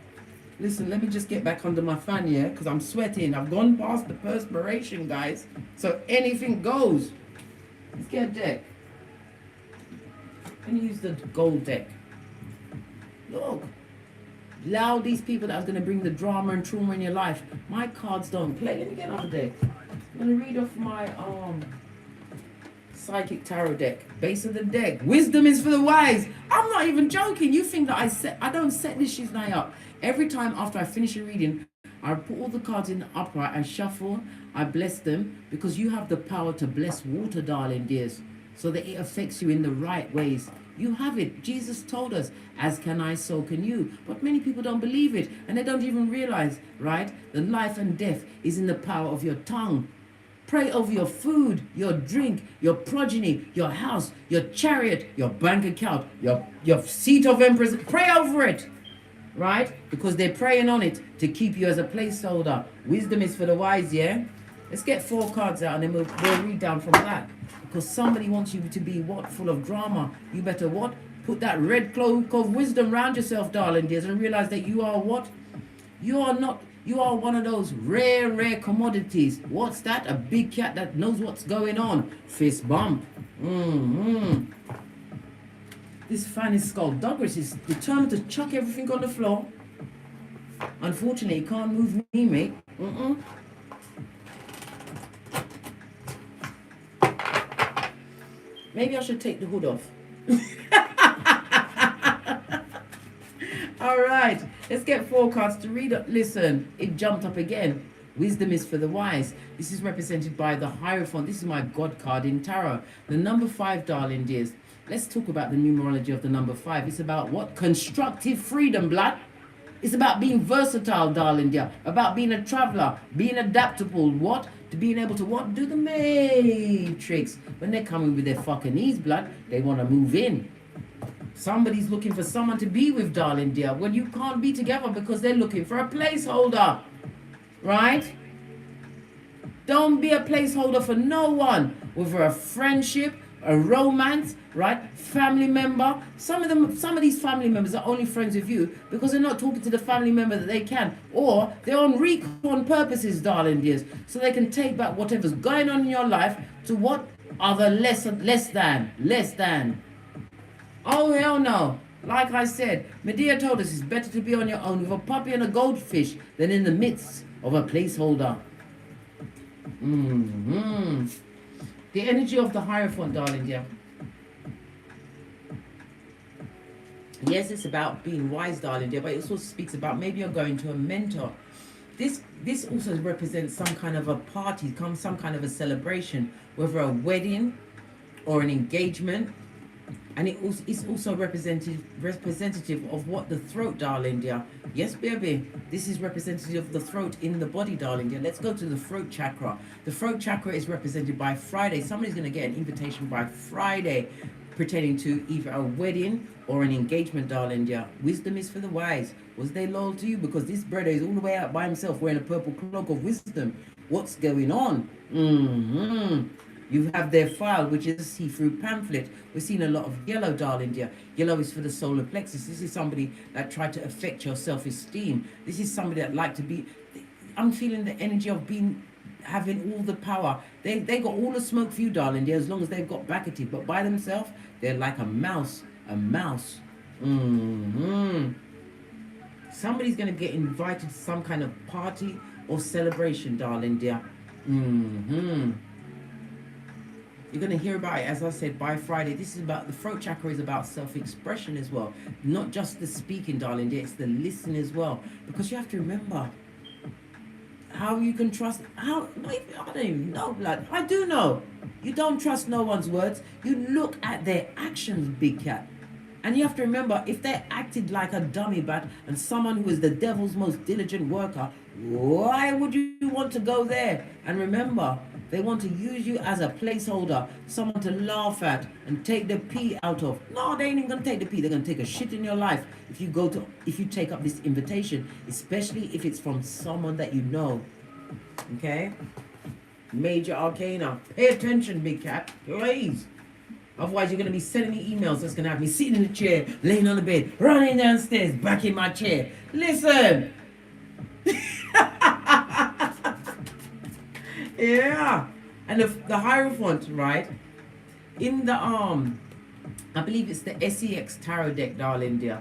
Listen, let me just get back under my fan here because I'm sweating. I've gone past the perspiration, guys. So anything goes. Let's get a deck. I'm going to use the gold deck. Look. Allow these people that are going to bring the drama and trauma in your life. My cards don't play. Let me get another deck. I'm going to read off my psychic tarot deck. Base of the deck. Wisdom is for the wise. I'm not even joking. You think that I don't set this shit night up. Every time after I finish a reading, I put all the cards in the upright. I shuffle. I bless them because you have the power to bless water, darling dears, so that it affects you in the right ways. You have it. Jesus told us, as can I, so can you. But many people don't believe it, and they don't even realize, right? The life and death is in the power of your tongue. Pray over your food, your drink, your progeny, your house, your chariot, your bank account, your seat of empress. Pray over it, right? Because they're praying on it to keep you as a placeholder. Wisdom is for the wise, yeah? Let's get 4 cards out, and then we'll read down from that. Because somebody wants you to be what? Full of drama. You better what? Put that red cloak of wisdom round yourself, darling dears, and realize that you are what? You are one of those rare commodities. What's that? A big cat that knows what's going on. Fist bump. This fan is skullduggerous. He's determined to chuck everything on the floor. Unfortunately, he can't move me, mate. Maybe I should take the hood off. All right, let's get 4 cards to read. Listen, it jumped up again. Wisdom is for the wise. This is represented by the Hierophant. This is my God card in tarot. The number 5, darling dears. Let's talk about the numerology of the number 5. It's about what? Constructive freedom, blood. It's about being versatile, darling dear. About being a traveler, being adaptable. What? to being able to what? Do the matrix. When they're coming with their fucking knees, blood, they want to move in. Somebody's looking for someone to be with, darling dear. Well, you can't be together because they're looking for a placeholder. Right? Don't be a placeholder for no one. Whether a friendship, a romance, right? Family member. Some of these family members are only friends with you because they're not talking to the family member that they can. Or they're on recon purposes, darling dears. So they can take back whatever's going on in your life to what other less than. Oh, hell no. Like I said, Medea told us it's better to be on your own with a puppy and a goldfish than in the midst of a placeholder. The energy of the Hierophant, darling dear. Yes, it's about being wise, darling dear, but it also speaks about maybe you're going to a mentor. This also represents some kind of a party, some kind of a celebration, whether a wedding or an engagement. And it's also representative of what the throat, darling dear. Yes, baby. This is representative of the throat in the body, darling dear. Let's go to the throat chakra. The throat chakra is represented by Friday. Somebody's going to get an invitation by Friday pertaining to either a wedding or an engagement, darling dear. Wisdom is for the wise. Was they loyal to you? Because this brother is all the way out by himself wearing a purple cloak of wisdom. What's going on? You have their file, which is a see-through pamphlet. We're seeing a lot of yellow, darling dear. Yellow is for the solar plexus. This is somebody that tried to affect your self-esteem. This is somebody that like to be... I'm feeling the energy of having all the power. They got all the smoke for you, darling dear, as long as they've got back at it. But by themselves, they're like a mouse. Somebody's going to get invited to some kind of party or celebration, darling dear. You're going to hear about it, as I said, by Friday. This is about, the throat chakra is about self-expression as well. Not just the speaking, darling dear, it's the listening as well. Because you have to remember how you can trust, I don't even know, blood. I do know. You don't trust no one's words. You look at their actions, big cat. And you have to remember, if they acted like a dummy bat and someone who is the devil's most diligent worker, why would you want to go there? And remember, they want to use you as a placeholder, someone to laugh at and take the pee out of. No, they ain't even gonna take the pee. They're gonna take a shit in your life if you take up this invitation, especially if it's from someone that you know. Okay? Major arcana. Pay attention, big cat, please. Otherwise, you're going to be sending me emails that's going to have me sitting in the chair, laying on the bed, running downstairs, back in my chair. Listen. Yeah. And the Hierophant, right? In the I believe it's the SEX tarot deck, darling dear.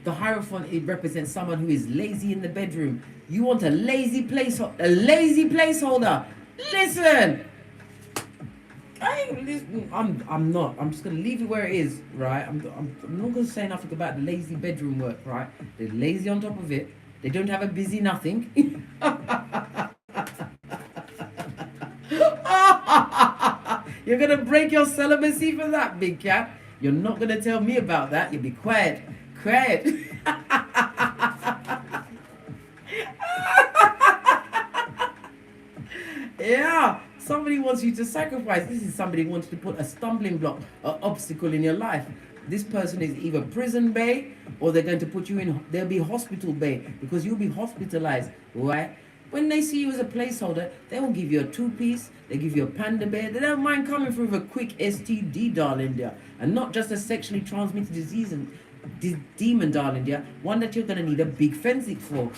The Hierophant, it represents someone who is lazy in the bedroom. You want a lazy placeholder. Listen. I'm not. I'm just gonna leave it where it is, right? I'm not gonna say nothing about the lazy bedroom work, right? They're lazy on top of it. They don't have a busy nothing. You're gonna break your celibacy for that, big cat. You're not gonna tell me about that. You'll be quiet. Yeah. Somebody wants you to sacrifice. This is somebody who wants to put a stumbling block, an obstacle in your life. This person is either prison bay or they're going to put you in, they'll be hospital bay because you'll be hospitalized, right? When they see you as a placeholder, they will give you a two-piece, they give you a panda bear. They don't mind coming through with a quick STD, darling dear. And not just a sexually transmitted disease and demon, darling dear. One that you're going to need a big fencing for.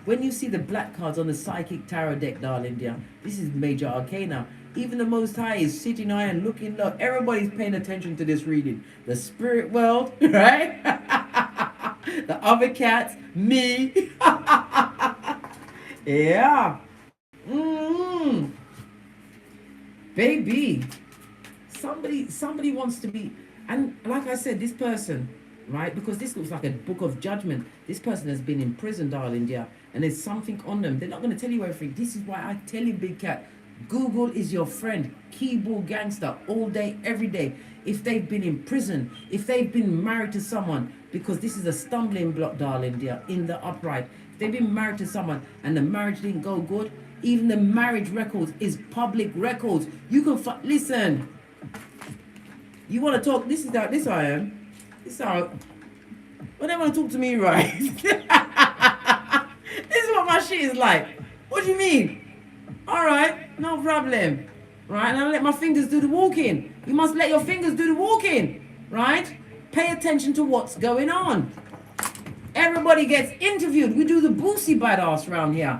When you see the black cards on the Psychic Tarot deck, darling dear, this is major arcana. Even the Most High is sitting high and looking low. Everybody's paying attention to this reading. The spirit world, right? The other cats, me. Yeah. Baby. Somebody wants to be, and like I said, this person, right? Because this looks like a book of judgment. This person has been in prison, darling dear, and there's something on them. They're not going to tell you everything. This is why I tell you, big cat, Google is your friend. Keyboard gangster all day, every day. If they've been in prison, if they've been married to someone, because this is a stumbling block, darling dear, in the upright. they've been married to someone and the marriage didn't go good, even the marriage records is public records. You can listen. You want to talk? This is how I am. This is how. When they want to talk to me, right? This is what my shit is like. What do you mean? All right, no problem. Right, and I let my fingers do the walking. You must let your fingers do the walking. Right? Pay attention to what's going on. Everybody gets interviewed. We do the boosie badass around here.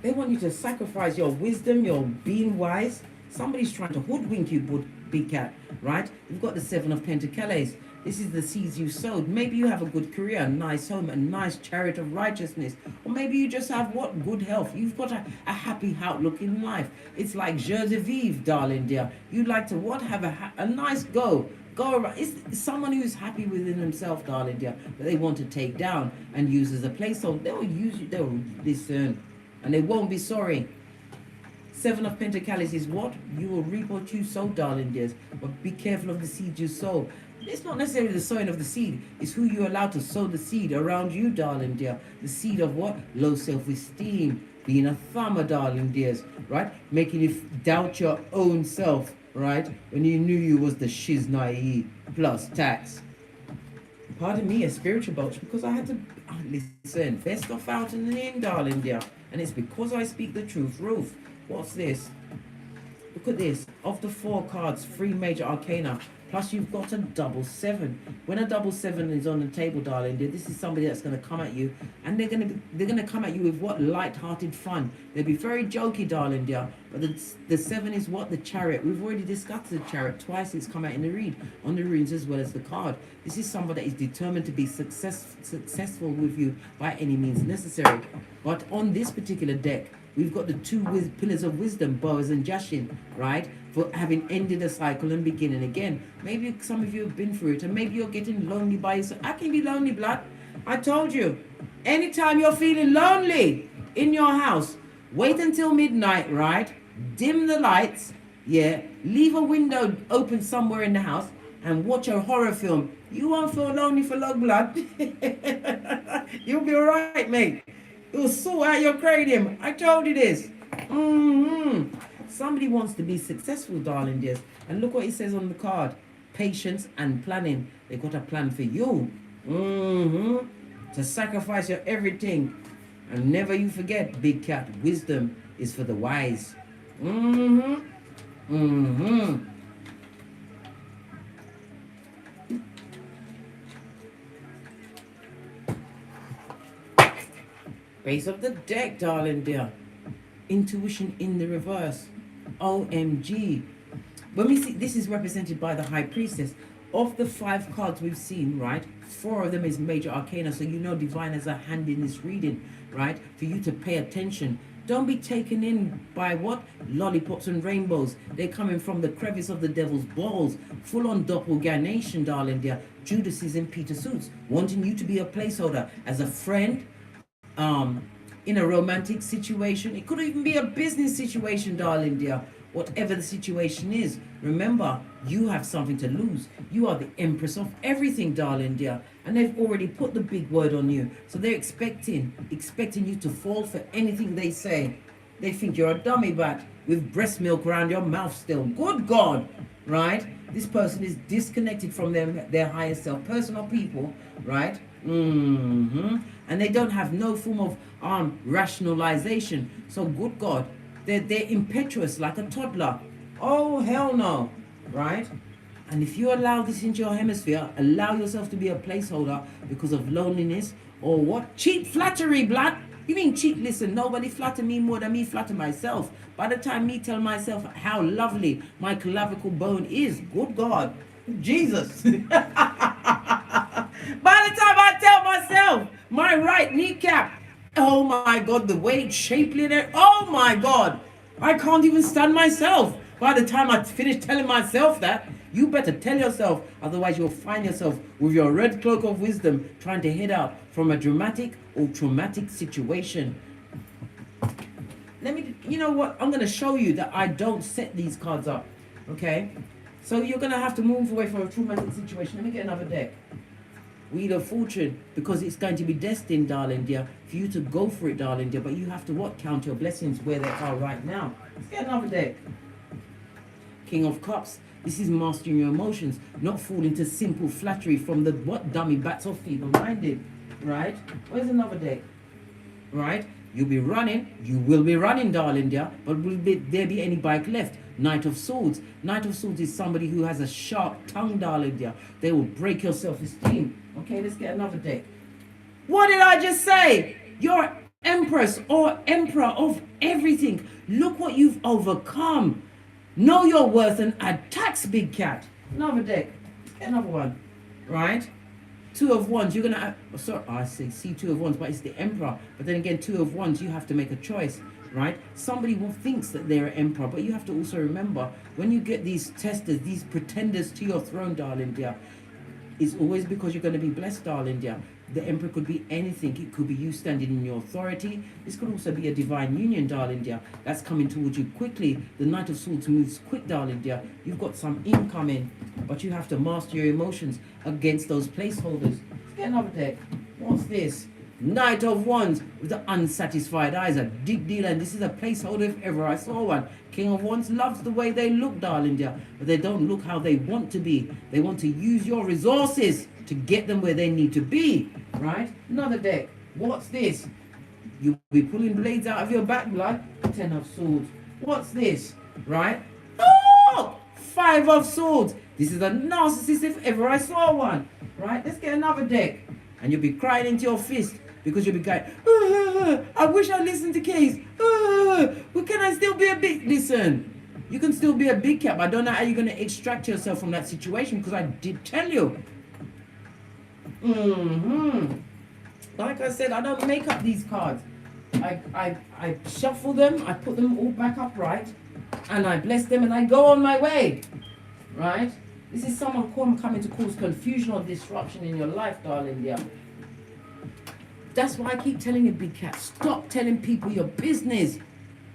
They want you to sacrifice your wisdom, your being wise. Somebody's trying to hoodwink you, big cat, right? You've got the 7 of Pentacles. This is the seeds you sowed. Maybe you have a good career, a nice home, a nice chariot of righteousness. Or maybe you just have what? Good health. You've got a happy outlook in life. It's like joie de vivre, darling dear. You'd like to what? Have a nice go. Go around. It's someone who's happy within himself, darling dear, that they want to take down and use as a placeholder. They will use you. They will listen. And they won't be sorry. 7 of Pentacles is what? You will reap what you sow, darling dears. But be careful of the seed you sow. It's not necessarily the sowing of the seed. It's who you allow to sow the seed around you, darling dear. The seed of what? Low self-esteem. Being a thumber, darling dears. Right? Making you doubt your own self. Right? When you knew you was the shiznai plus tax. Pardon me, a spiritual belch, because I had to listen. Best off out and in, darling dear. And it's because I speak the truth. Ruth, what's this? Look at this. Of the 4 cards, 3 major arcana. Plus you've got a double 7. When a double 7 is on the table, darling dear, this is somebody that's going to come at you. And they're going to come at you with what? Light-hearted fun. They'll be very jokey, darling dear. But the 7 is what? The Chariot. We've already discussed the Chariot twice. It's come out in the read. On the runes as well as the card. This is somebody that is determined to be successful with you by any means necessary. But on this particular deck, we've got the 2 pillars of wisdom, Boaz and Jashin, right? For having ended a cycle and beginning again. Maybe some of you have been through it, and maybe you're getting lonely by yourself. I can be lonely, blood. I told you. Anytime you're feeling lonely in your house, wait until midnight, right? Dim the lights, yeah. Leave a window open somewhere in the house and watch a horror film. You won't feel lonely for long, blood. You'll be all right, mate. It'll sort out your cranium. I told you this. Somebody wants to be successful, darling dears. And look what it says on the card. Patience and planning. They got a plan for you. To sacrifice your everything. And never you forget, big cat, wisdom is for the wise. Base of the deck, darling dear. Intuition in the reverse. OMG. When we see, this is represented by the High Priestess. Of the 5 cards we've seen, right, 4 of them is major arcana, so you know divine has a hand in this reading, right, for you to pay attention. Don't be taken in by what? Lollipops and rainbows. They're coming from the crevice of the devil's balls. Full on doppelganger, darling dear. Judases in Peter suits, wanting you to be a placeholder as a friend, in a romantic situation. It could even be a business situation, darling dear. Whatever the situation is, remember, you have something to lose. You are the empress of everything, darling dear. And they've already put the big word on you. So they're expecting you to fall for anything they say. They think you're a dummy bat with breast milk around your mouth still. Good God, right? This person is disconnected from their higher self. Personal people, right? And they don't have no form of rationalization. So good God, they're impetuous like a toddler. Oh hell no, right? And if you allow this into your hemisphere, allow yourself to be a placeholder because of loneliness or what? Cheap flattery, blood. You mean cheap? Listen, nobody flatter me more than me flatter myself. By the time me tell myself how lovely my clavicle bone is, good God, Jesus. By the time I tell myself my right kneecap, oh my God, the way it's shapely there, oh my God, I can't even stand myself. By the time I finish telling myself that, you better tell yourself, otherwise you'll find yourself with your red cloak of wisdom trying to head out from a dramatic or traumatic situation. You know what? I'm going to show you that I don't set these cards up, okay? So you're going to have to move away from a traumatic situation. Let me get another deck. Wheel of Fortune, because it's going to be destined, darling dear, for you to go for it, darling dear. But you have to what? Count your blessings where they are right now. Let's get another deck. King of Cups. This is mastering your emotions, not fall into simple flattery from the what dummy bats or feeble-minded, right? Where's another deck? Right? You'll be running. You will be running, darling dear. But will there be any bike left? Knight of Swords. Knight of Swords is somebody who has a sharp tongue, darling dear. They will break your self-esteem. Okay, let's get another deck. What did I just say? You're empress or emperor of everything. Look what you've overcome. Know your worth and attacks, big cat. Another deck. Let's get another one. Right? Two of Wands. You're gonna. Sorry, I see Two of Wands, but it's the Emperor. But then again, Two of Wands. You have to make a choice, right? Somebody thinks that they're an emperor, but you have to also remember when you get these testers, these pretenders to your throne, darling dear. It's always because you're going to be blessed, darling dear. The emperor could be anything. It could be you standing in your authority. This could also be a divine union, darling dear. That's coming towards you quickly. The Knight of Swords moves quick, darling dear. You've got some incoming, but you have to master your emotions against those placeholders. Let's get another deck. What's this? Knight of Wands with the unsatisfied eyes. A big deal, and this is a placeholder if ever I saw one. King of Wands loves the way they look, darling dear, but they don't look how they want to be. They want to use your resources to get them where they need to be, right? Another deck. What's this? You'll be pulling blades out of your back, blood. Ten of Swords. What's this? Right? Oh! Five of Swords. This is a narcissist if ever I saw one. Right? Let's get another deck. And you'll be crying into your fist because you'll be going, I wish I listened to Case. But can I still be a big... Listen. You can still be a big cat. I don't know how you're going to extract yourself from that situation because I did tell you. Like I said, I don't make up these cards. I shuffle them, I put them all back upright, and I bless them, and I go on my way. Right? This is someone coming to cause confusion or disruption in your life, darling dear. That's why I keep telling you, big cat, stop telling people your business.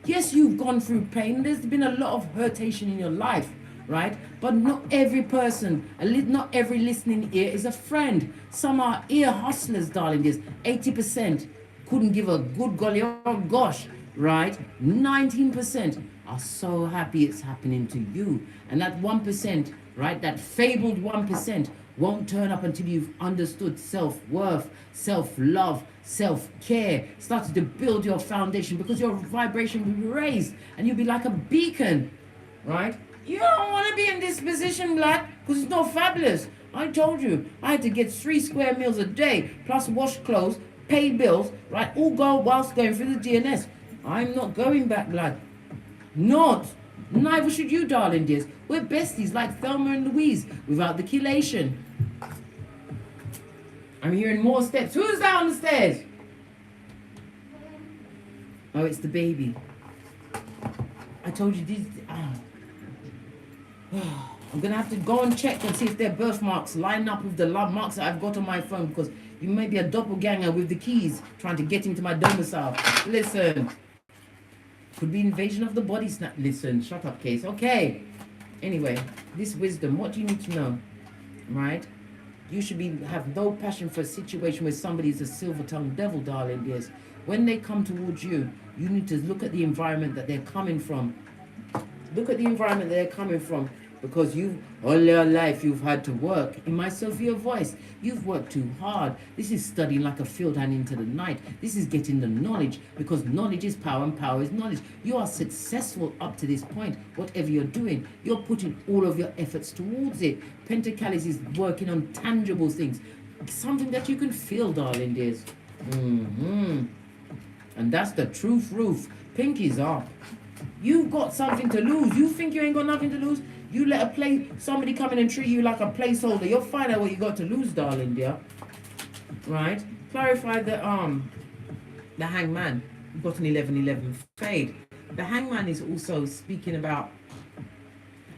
Yes, you've gone through pain. There's been a lot of hurtation in your life. Right? But not every person, not every listening ear is a friend. Some are ear hustlers, darling. There's 80% couldn't give a good golly or gosh, right? 19% are so happy it's happening to you. And that 1%, right, that fabled 1% won't turn up until you've understood self-worth, self-love, self-care, started to build your foundation because your vibration will be raised and you'll be like a beacon, right? You don't want to be in this position, blood, because it's not fabulous. I told you, I had to get 3 square meals a day, plus wash clothes, pay bills, right? All go whilst going through the DNS. I'm not going back, blood. Not. Neither should you, darling dears. We're besties like Thelma and Louise without the chelation. I'm hearing more steps. Who's down the stairs? Oh, it's the baby. I told you these... I'm going to have to go and check and see if their birthmarks line up with the marks that I've got on my phone, because you may be a doppelganger with the keys trying to get into my domicile. Listen. Could be invasion of the body snap. Listen, shut up, Case. Okay. Anyway, this wisdom, what do you need to know? Right? You should have no passion for a situation where somebody is a silver-tongued devil, darling dears. When they come towards you, you need to look at the environment that they're coming from. Look at the environment they're coming from, because all your life you've had to work. In my Sophia voice, you've worked too hard. This is studying like a field hand into the night. This is getting the knowledge, because knowledge is power and power is knowledge. You are successful up to this point. Whatever you're doing, you're putting all of your efforts towards it. Pentacalis is working on tangible things, something that you can feel, darling dears. And that's the truth roof. Pinkies up. You've got something to lose. You think you ain't got nothing to lose? You let somebody come in and treat you like a placeholder. You'll find out what you got to lose, darling dear. Right? Clarify the hangman. You've got an 11-11 fade. The hangman is also speaking about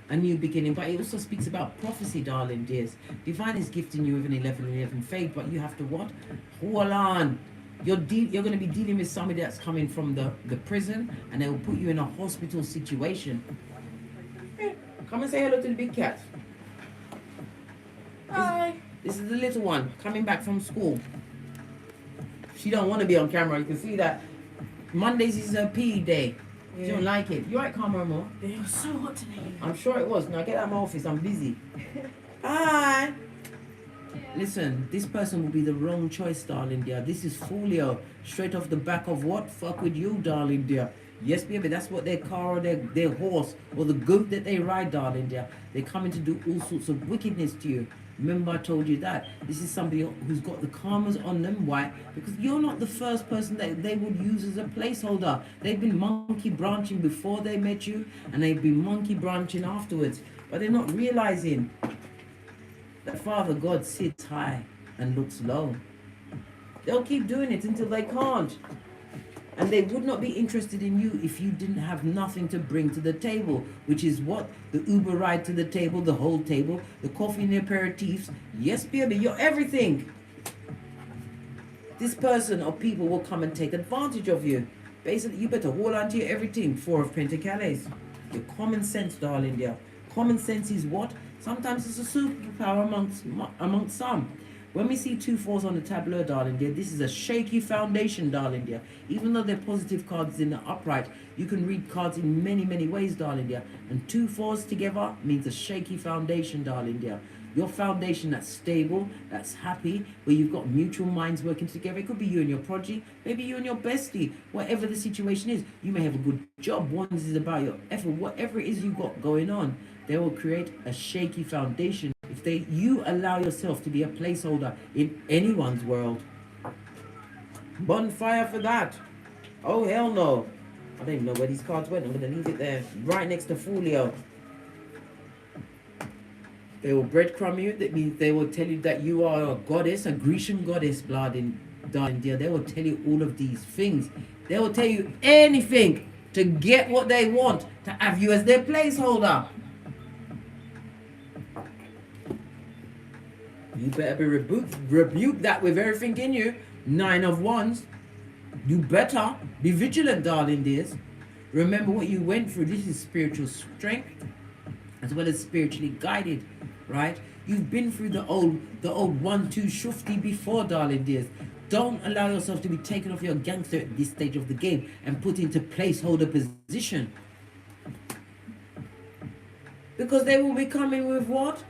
a new beginning, but it also speaks about prophecy, darling dears. Divine is gifting you with an 11-11 fade, but you have to what? Hold on. You're going to be dealing with somebody that's coming from the prison, and they will put you in a hospital situation. Come and say hello to the big cat. Hi. This is the little one coming back from school. She don't want to be on camera. You can see that Mondays is her PE day. Yeah. She don't like it. You right, Karma more? It was so hot today. I'm sure it was. Now get out of my office. I'm busy. Hi. Listen, this person will be the wrong choice, darling dear. This is Folio, straight off the back of what? Fuck with you, darling dear. Yes, baby, that's what their car or their horse or the goat that they ride, darling dear. They're coming to do all sorts of wickedness to you. Remember I told you that. This is somebody who's got the karmas on them. Why? Because you're not the first person that they would use as a placeholder. They've been monkey branching before they met you, and they've been monkey branching afterwards. But they're not realizing that Father God sits high and looks low. They'll keep doing it until they can't. And they would not be interested in you if you didn't have nothing to bring to the table, which is what? The Uber ride to the table, the whole table, the coffee and the aperitifs. Yes, baby, you're everything. This person or people will come and take advantage of you. Basically, you better hold on to your everything. 4 of Pentacles. Your common sense, darling dear. Common sense is what? Sometimes it's a superpower amongst some. When we see 2 4s on the tableau, darling dear, this is a shaky foundation, darling dear. Even though they're positive cards in the upright, you can read cards in many, many ways, darling dear. And 2 4s together means a shaky foundation, darling dear. Your foundation that's stable, that's happy, where you've got mutual minds working together. It could be you and your prodigy, maybe you and your bestie, whatever the situation is. You may have a good job. One is about your effort, whatever it is you've got going on. They will create a shaky foundation if you allow yourself to be a placeholder in anyone's world. Bonfire for that. Oh, hell no. I don't even know where these cards went. I'm going to leave it there, right next to Folio. They will breadcrumb you. That means they will tell you that you are a goddess, a Grecian goddess, darling dear. They will tell you all of these things. They will tell you anything to get what they want, to have you as their placeholder. You better be rebuke that with everything in you. 9 of Wands. You better be vigilant, darling dears. Remember what you went through. This is spiritual strength as well as spiritually guided, right? You've been through the old 1-2 shufti before, darling dears. Don't allow yourself to be taken off your gangster at this stage of the game and put into placeholder position. Because they will be coming with what?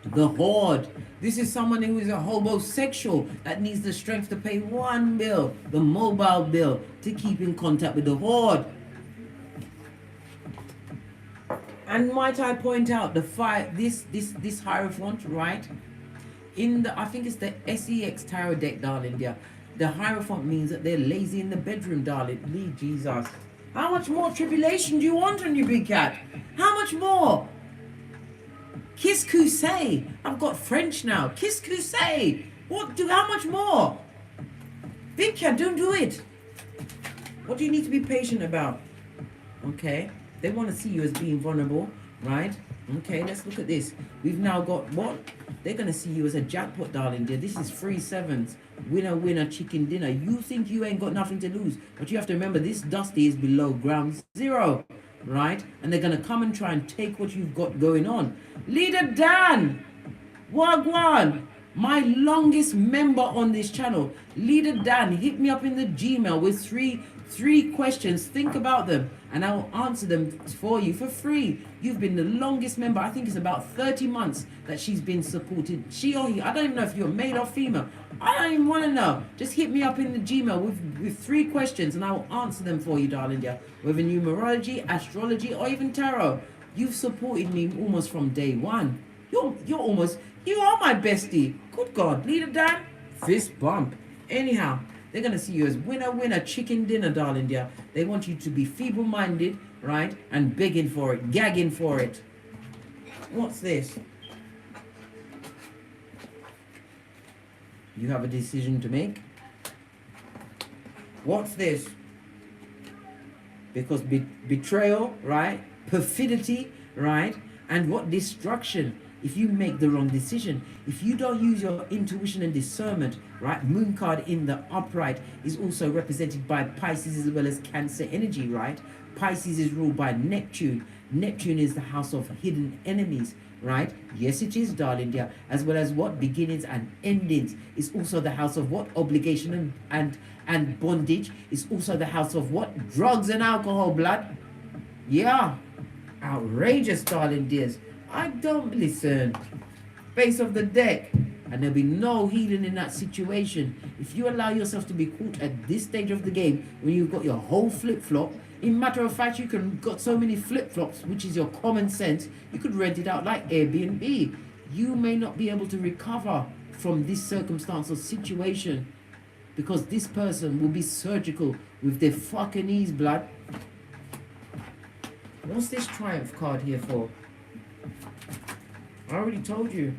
The horde. This is someone who is a homosexual that needs the strength to pay 1 bill, the mobile bill, to keep in contact with the horde. And might I point out this Hierophant, right? In the, I think it's the SEX tarot deck, darling dear. The Hierophant means that they're lazy in the bedroom, darling. Leave Jesus. How much more tribulation do you want on you, big cat? How much more? Kiss que say. I've got French now. Kiss que say. How much more? Big cat, don't do it. What do you need to be patient about? Okay. They want to see you as being vulnerable, right? Okay, let's look at this. We've now got what? They're going to see you as a jackpot, darling dear. This is 3 7s. Winner, winner, chicken dinner. You think you ain't got nothing to lose. But you have to remember, this Dusty is below ground zero, right? And they're going to come and try and take what you've got going on. Leader Dan, Wagwan, my longest member on this channel. Leader Dan, hit me up in the Gmail with three questions. Think about them and I will answer them for you for free. You've been the longest member. I think it's about 30 months that she's been supported. She or he, I don't even know if you're male or female. I don't even want to know. Just hit me up in the Gmail with 3 questions and I will answer them for you, darling dear. Whether numerology, astrology, or even tarot. You've supported me almost from day one. You are my bestie. Good God. Leader Dan, fist bump. Anyhow, they're going to see you as winner, winner, chicken dinner, darling dear. They want you to be feeble-minded, right? And begging for it, gagging for it. What's this? You have a decision to make. What's this? Because betrayal, right? Perfidy, right? And what destruction if you make the wrong decision. If you don't use your intuition and discernment, right? Moon card in the upright is also represented by Pisces as well as Cancer energy, right? Pisces is ruled by Neptune Neptune is the house of hidden enemies, right? Yes, it is, darling dear. As well as what? Beginnings and endings. It's also the house of what? Obligation and bondage. It's also the house of what? Drugs and alcohol, blood. Yeah. Outrageous, darling dears. I don't listen. Face of the deck. And there'll be no healing in that situation. If you allow yourself to be caught at this stage of the game, when you've got your whole flip-flop, in matter of fact, you can got so many flip-flops, which is your common sense, you could rent it out like Airbnb. You may not be able to recover from this circumstance or situation because this person will be surgical with their fucking ease, blood. What's this Triumph card here for? I already told you.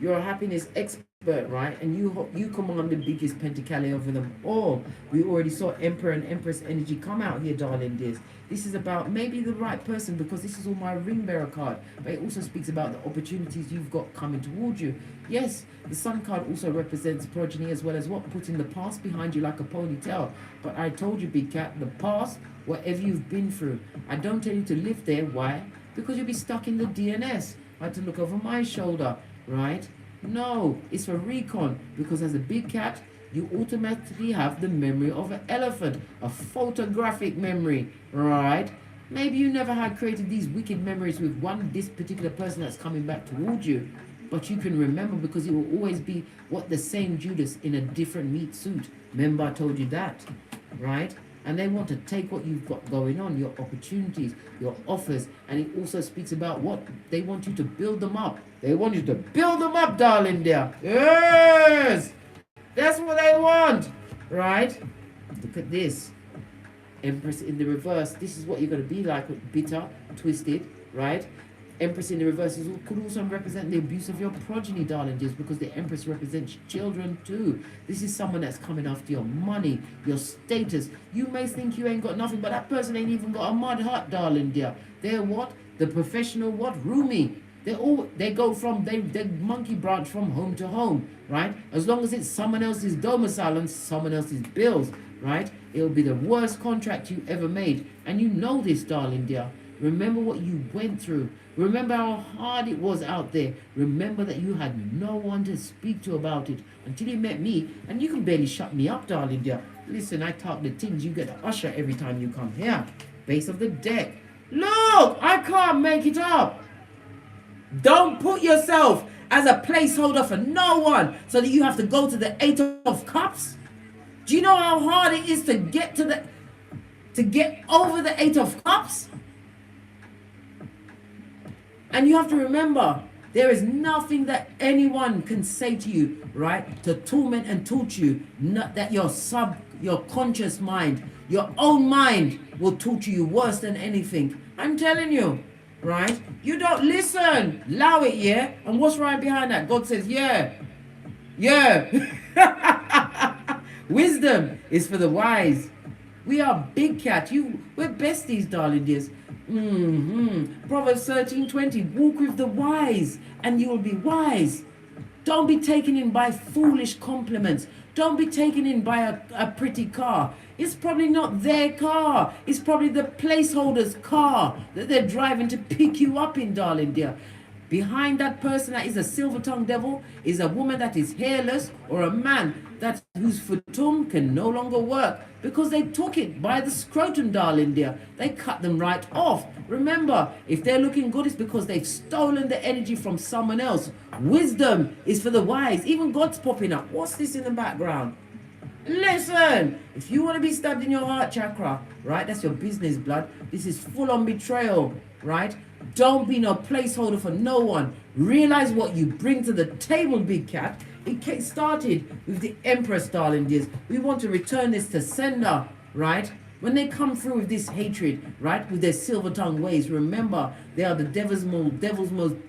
You're a happiness expert, right? And you command the biggest pentacali over them all. We already saw Emperor and Empress energy come out here, darling dears. This is about maybe the right person because this is all my ring bearer card. But it also speaks about the opportunities you've got coming towards you. Yes, the Sun card also represents progeny as well as what? Putting the past behind you like a ponytail. But I told you, big cat, the past, whatever you've been through. I don't tell you to live there. Why? Because you'll be stuck in the DNS. I had to look over my shoulder. Right? No, it's for recon because as a big cat, you automatically have the memory of an elephant, a photographic memory, right? Maybe you never had created these wicked memories with this particular person that's coming back towards you, but you can remember because it will always be what the same Judas in a different meat suit. Remember I told you that, right? And they want to take what you've got going on, your opportunities, your offers. And it also speaks about what they want you to build them up. They want you to build them up, darling dear. Yes! That's what they want, right? Look at this. Empress in the reverse. This is what you're going to be like, bitter, twisted, right? Empress in the reverse could also represent the abuse of your progeny, darling dears, because the Empress represents children too. This is someone that's coming after your money, your status. You may think you ain't got nothing, but that person ain't even got a mud hut, darling dear. They're what? The professional what? Roomie. They go from, they monkey branch from home to home, right? As long as it's someone else's domicile and someone else's bills, right? It'll be the worst contract you ever made. And you know this, darling dear. Remember what you went through. Remember how hard it was out there. Remember that you had no one to speak to about it until you met me, and you can barely shut me up, darling dear. Listen, I talk the things you get to usher every time you come here. Base of the deck. Look, I can't make it up. Don't put yourself as a placeholder for no one so that you have to go to the Eight of Cups. Do you know how hard it is to get over the Eight of Cups? And you have to remember, there is nothing that anyone can say to you, right, to torment and torture you, not that your conscious mind, your own mind will torture you worse than anything. I'm telling you, right? You don't listen. Allow it, yeah? And what's right behind that? God says, yeah. Yeah. Wisdom is for the wise. We are big cat. We're besties, darling dears. Proverbs 13:20. Walk with the wise and you will be wise. Don't be taken in by foolish compliments. Don't be taken in by a pretty car. It's probably not their car. It's probably the placeholder's car that they're driving to pick you up in, darling dear. Behind that person that is a silver-tongued devil is a woman that is hairless or a man whose futum can no longer work because they took it by the scrotum, darling dear. They cut them right off. Remember, if they're looking good, it's because they've stolen the energy from someone else. Wisdom is for the wise. Even God's popping up. What's this in the background? Listen, if you want to be stabbed in your heart chakra, right, that's your business, blood. This is full-on betrayal, right? Don't be no placeholder for no one. Realize what you bring to the table, big cat. It started with the Empress, darling dears. We want to return this to sender, right? When they come through with this hatred, right, with their silver-tongued ways, remember, they are the devil's most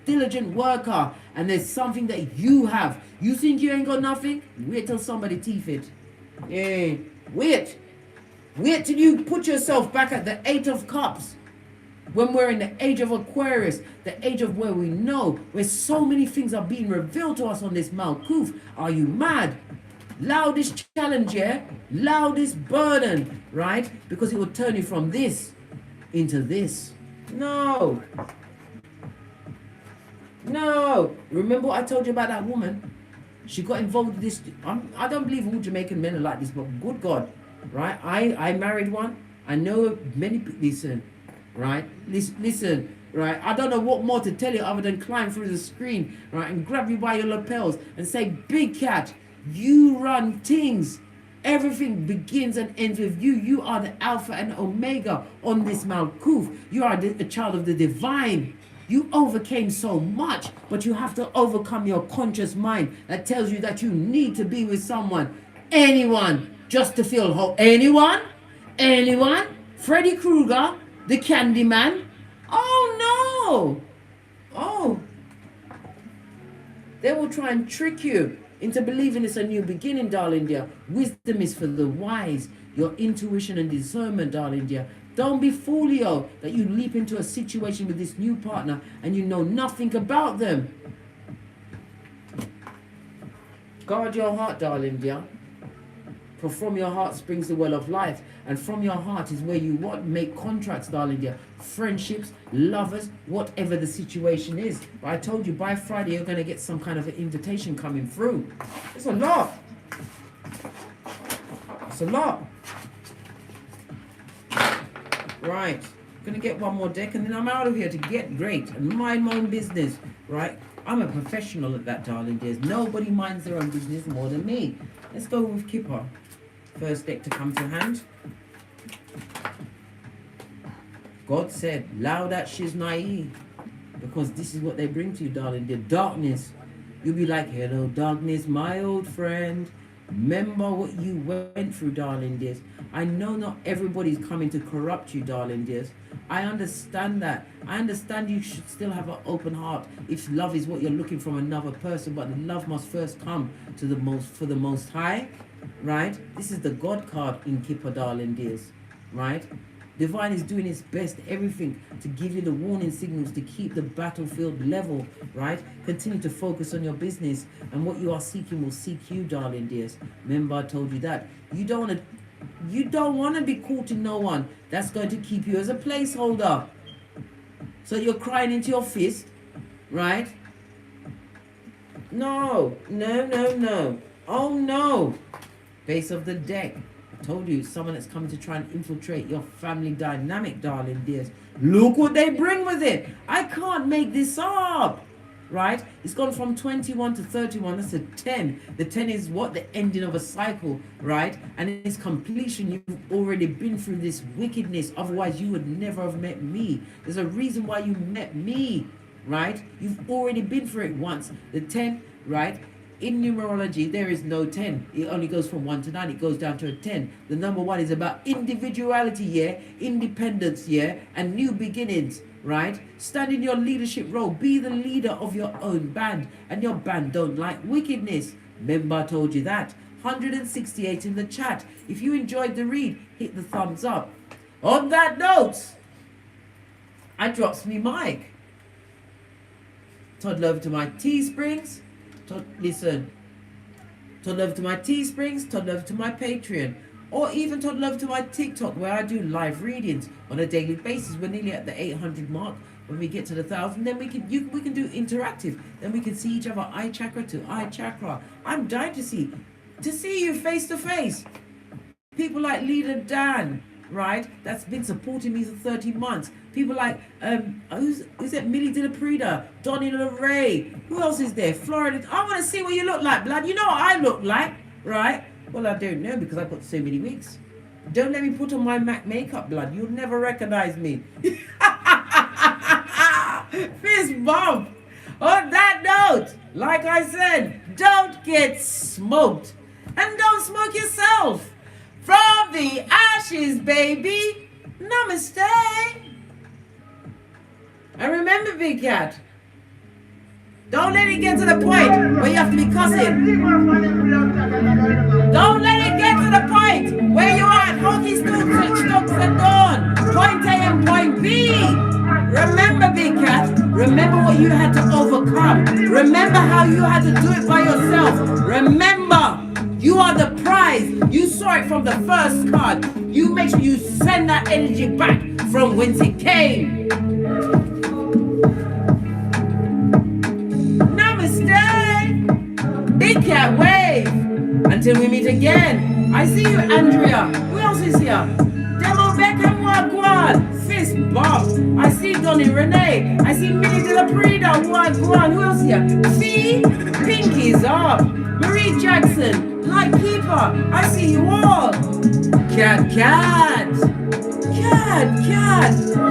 diligent worker. And there's something that you have. You think you ain't got nothing? Wait till somebody teeth it. Yeah, wait. Wait till you put yourself back at the Eight of Cups. When we're in the age of Aquarius, the age of where we know, where so many things are being revealed to us on this Malkuth. Are you mad? Loudest challenge, yeah? Loudest burden, right? Because it will turn you from this into this. No. No. Remember what I told you about that woman? She got involved with this. I don't believe all Jamaican men are like this, but good God, right? I married one. I know many people. Listen, right? Listen, right? I don't know what more to tell you other than climb through the screen, right? And grab you by your lapels and say, Big Cat, you run things. Everything begins and ends with you. You are the Alpha and Omega on this Malkuth. You are a child of the divine. You overcame so much, but you have to overcome your conscious mind that tells you that you need to be with someone, anyone, just to feel whole. Anyone? Freddy Krueger, the Candyman? Oh no! Oh. They will try and trick you into believing it's a new beginning, darling dear. Wisdom is for the wise. Your intuition and discernment, darling dear. Don't be folio that you leap into a situation with this new partner and you know nothing about them. Guard your heart, darling dear. For from your heart springs the well of life. And from your heart is where you make contracts, darling dear. Friendships, lovers, whatever the situation is. But I told you by Friday you're going to get some kind of an invitation coming through. It's a lot. It's a lot. Right, gonna get one more deck and then I'm out of here to get great and mind my own business, right? I'm a professional at that, darling dears. Nobody minds their own business more than me. Let's go with Kipper. First deck to come to hand. God said, allow that she's naive. Because this is what they bring to you, darling dear. Darkness. You'll be like, hello, darkness, my old friend. Remember what you went through, darling dears. I know not everybody's coming to corrupt you, darling dears. I understand that. I understand you should still have an open heart if love is what you're looking from another person, but the love must first come to the most high, right? This is the God card in Kipper, darling dears, right? Divine is doing its best, everything to give you the warning signals to keep the battlefield level, right? Continue to focus on your business, and what you are seeking will seek you, darling dears. Remember, I told you that. You don't want to be caught in no one. That's going to keep you as a placeholder. So you're crying into your fist, right? No. Oh no. Base of the deck. Told you, someone that's coming to try and infiltrate your family dynamic, darling dears. Look what they bring with it. I can't make this up, right? It's gone from 21 to 31. That's a 10. The 10 is what? The ending of a cycle, right? And in its completion, you've already been through this wickedness. Otherwise, you would never have met me. There's a reason why you met me, right? You've already been through it once. The 10, right? In numerology, there is no 10. It only goes from 1 to 9. It goes down to a 10. The number 1 is about individuality, yeah, independence, yeah, and new beginnings, right? Stand in your leadership role. Be the leader of your own band. And your band don't like wickedness. Remember, I told you that. 168 in the chat. If you enjoyed the read, hit the thumbs up. On that note, I drops me mic. Toddle over to my Teesprings. Listen, toddle over to my Teesprings, toddle over to my Patreon, or even toddle over to my TikTok where I do live readings on a daily basis. We're nearly at the 800 mark. When we get to the 1,000, then we can do interactive. Then we can see each other eye chakra to eye chakra. I'm dying to see you face to face. People like Leader Dan, right? That's been supporting me for 30 months. People like, who's it? Millie de la Prida, Donnie LeRae. Who else is there? Florida. I want to see what you look like, blood. You know what I look like, right? Well, I don't know because I've got so many wigs. Don't let me put on my MAC makeup, blood. You'll never recognize me. Fist bump. On that note, like I said, don't get smoked. And don't smoke yourself. From the ashes, baby. Namaste. And remember, Big Cat, don't let it get to the point where you have to be cussing. Don't let it get to the point where you are at Hokey Stokes at dawn. Point A and point B. Remember, Big Cat, remember what you had to overcome. Remember how you had to do it by yourself. Remember, you are the prize. You saw it from the first card. You make sure you send that energy back from whence it came. Namaste! Big cat wave! Until we meet again. I see you, Andrea. Who else is here? Demo Beckham Wagwan. Fist Bob. I see Donny Renee. I see Minnie De La Prida Wagwan. Who else here? Fee? Pinky's up. Marie Jackson. Lightkeeper. I see you all. Cat.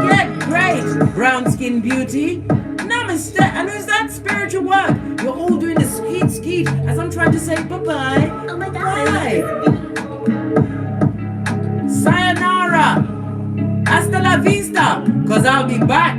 Get great. Brown skin beauty. Namaste. And who's that spiritual work? You're all doing the skeet as I'm trying to say bye-bye. Oh my God. Bye. Sayonara. Hasta la vista. Cause I'll be back.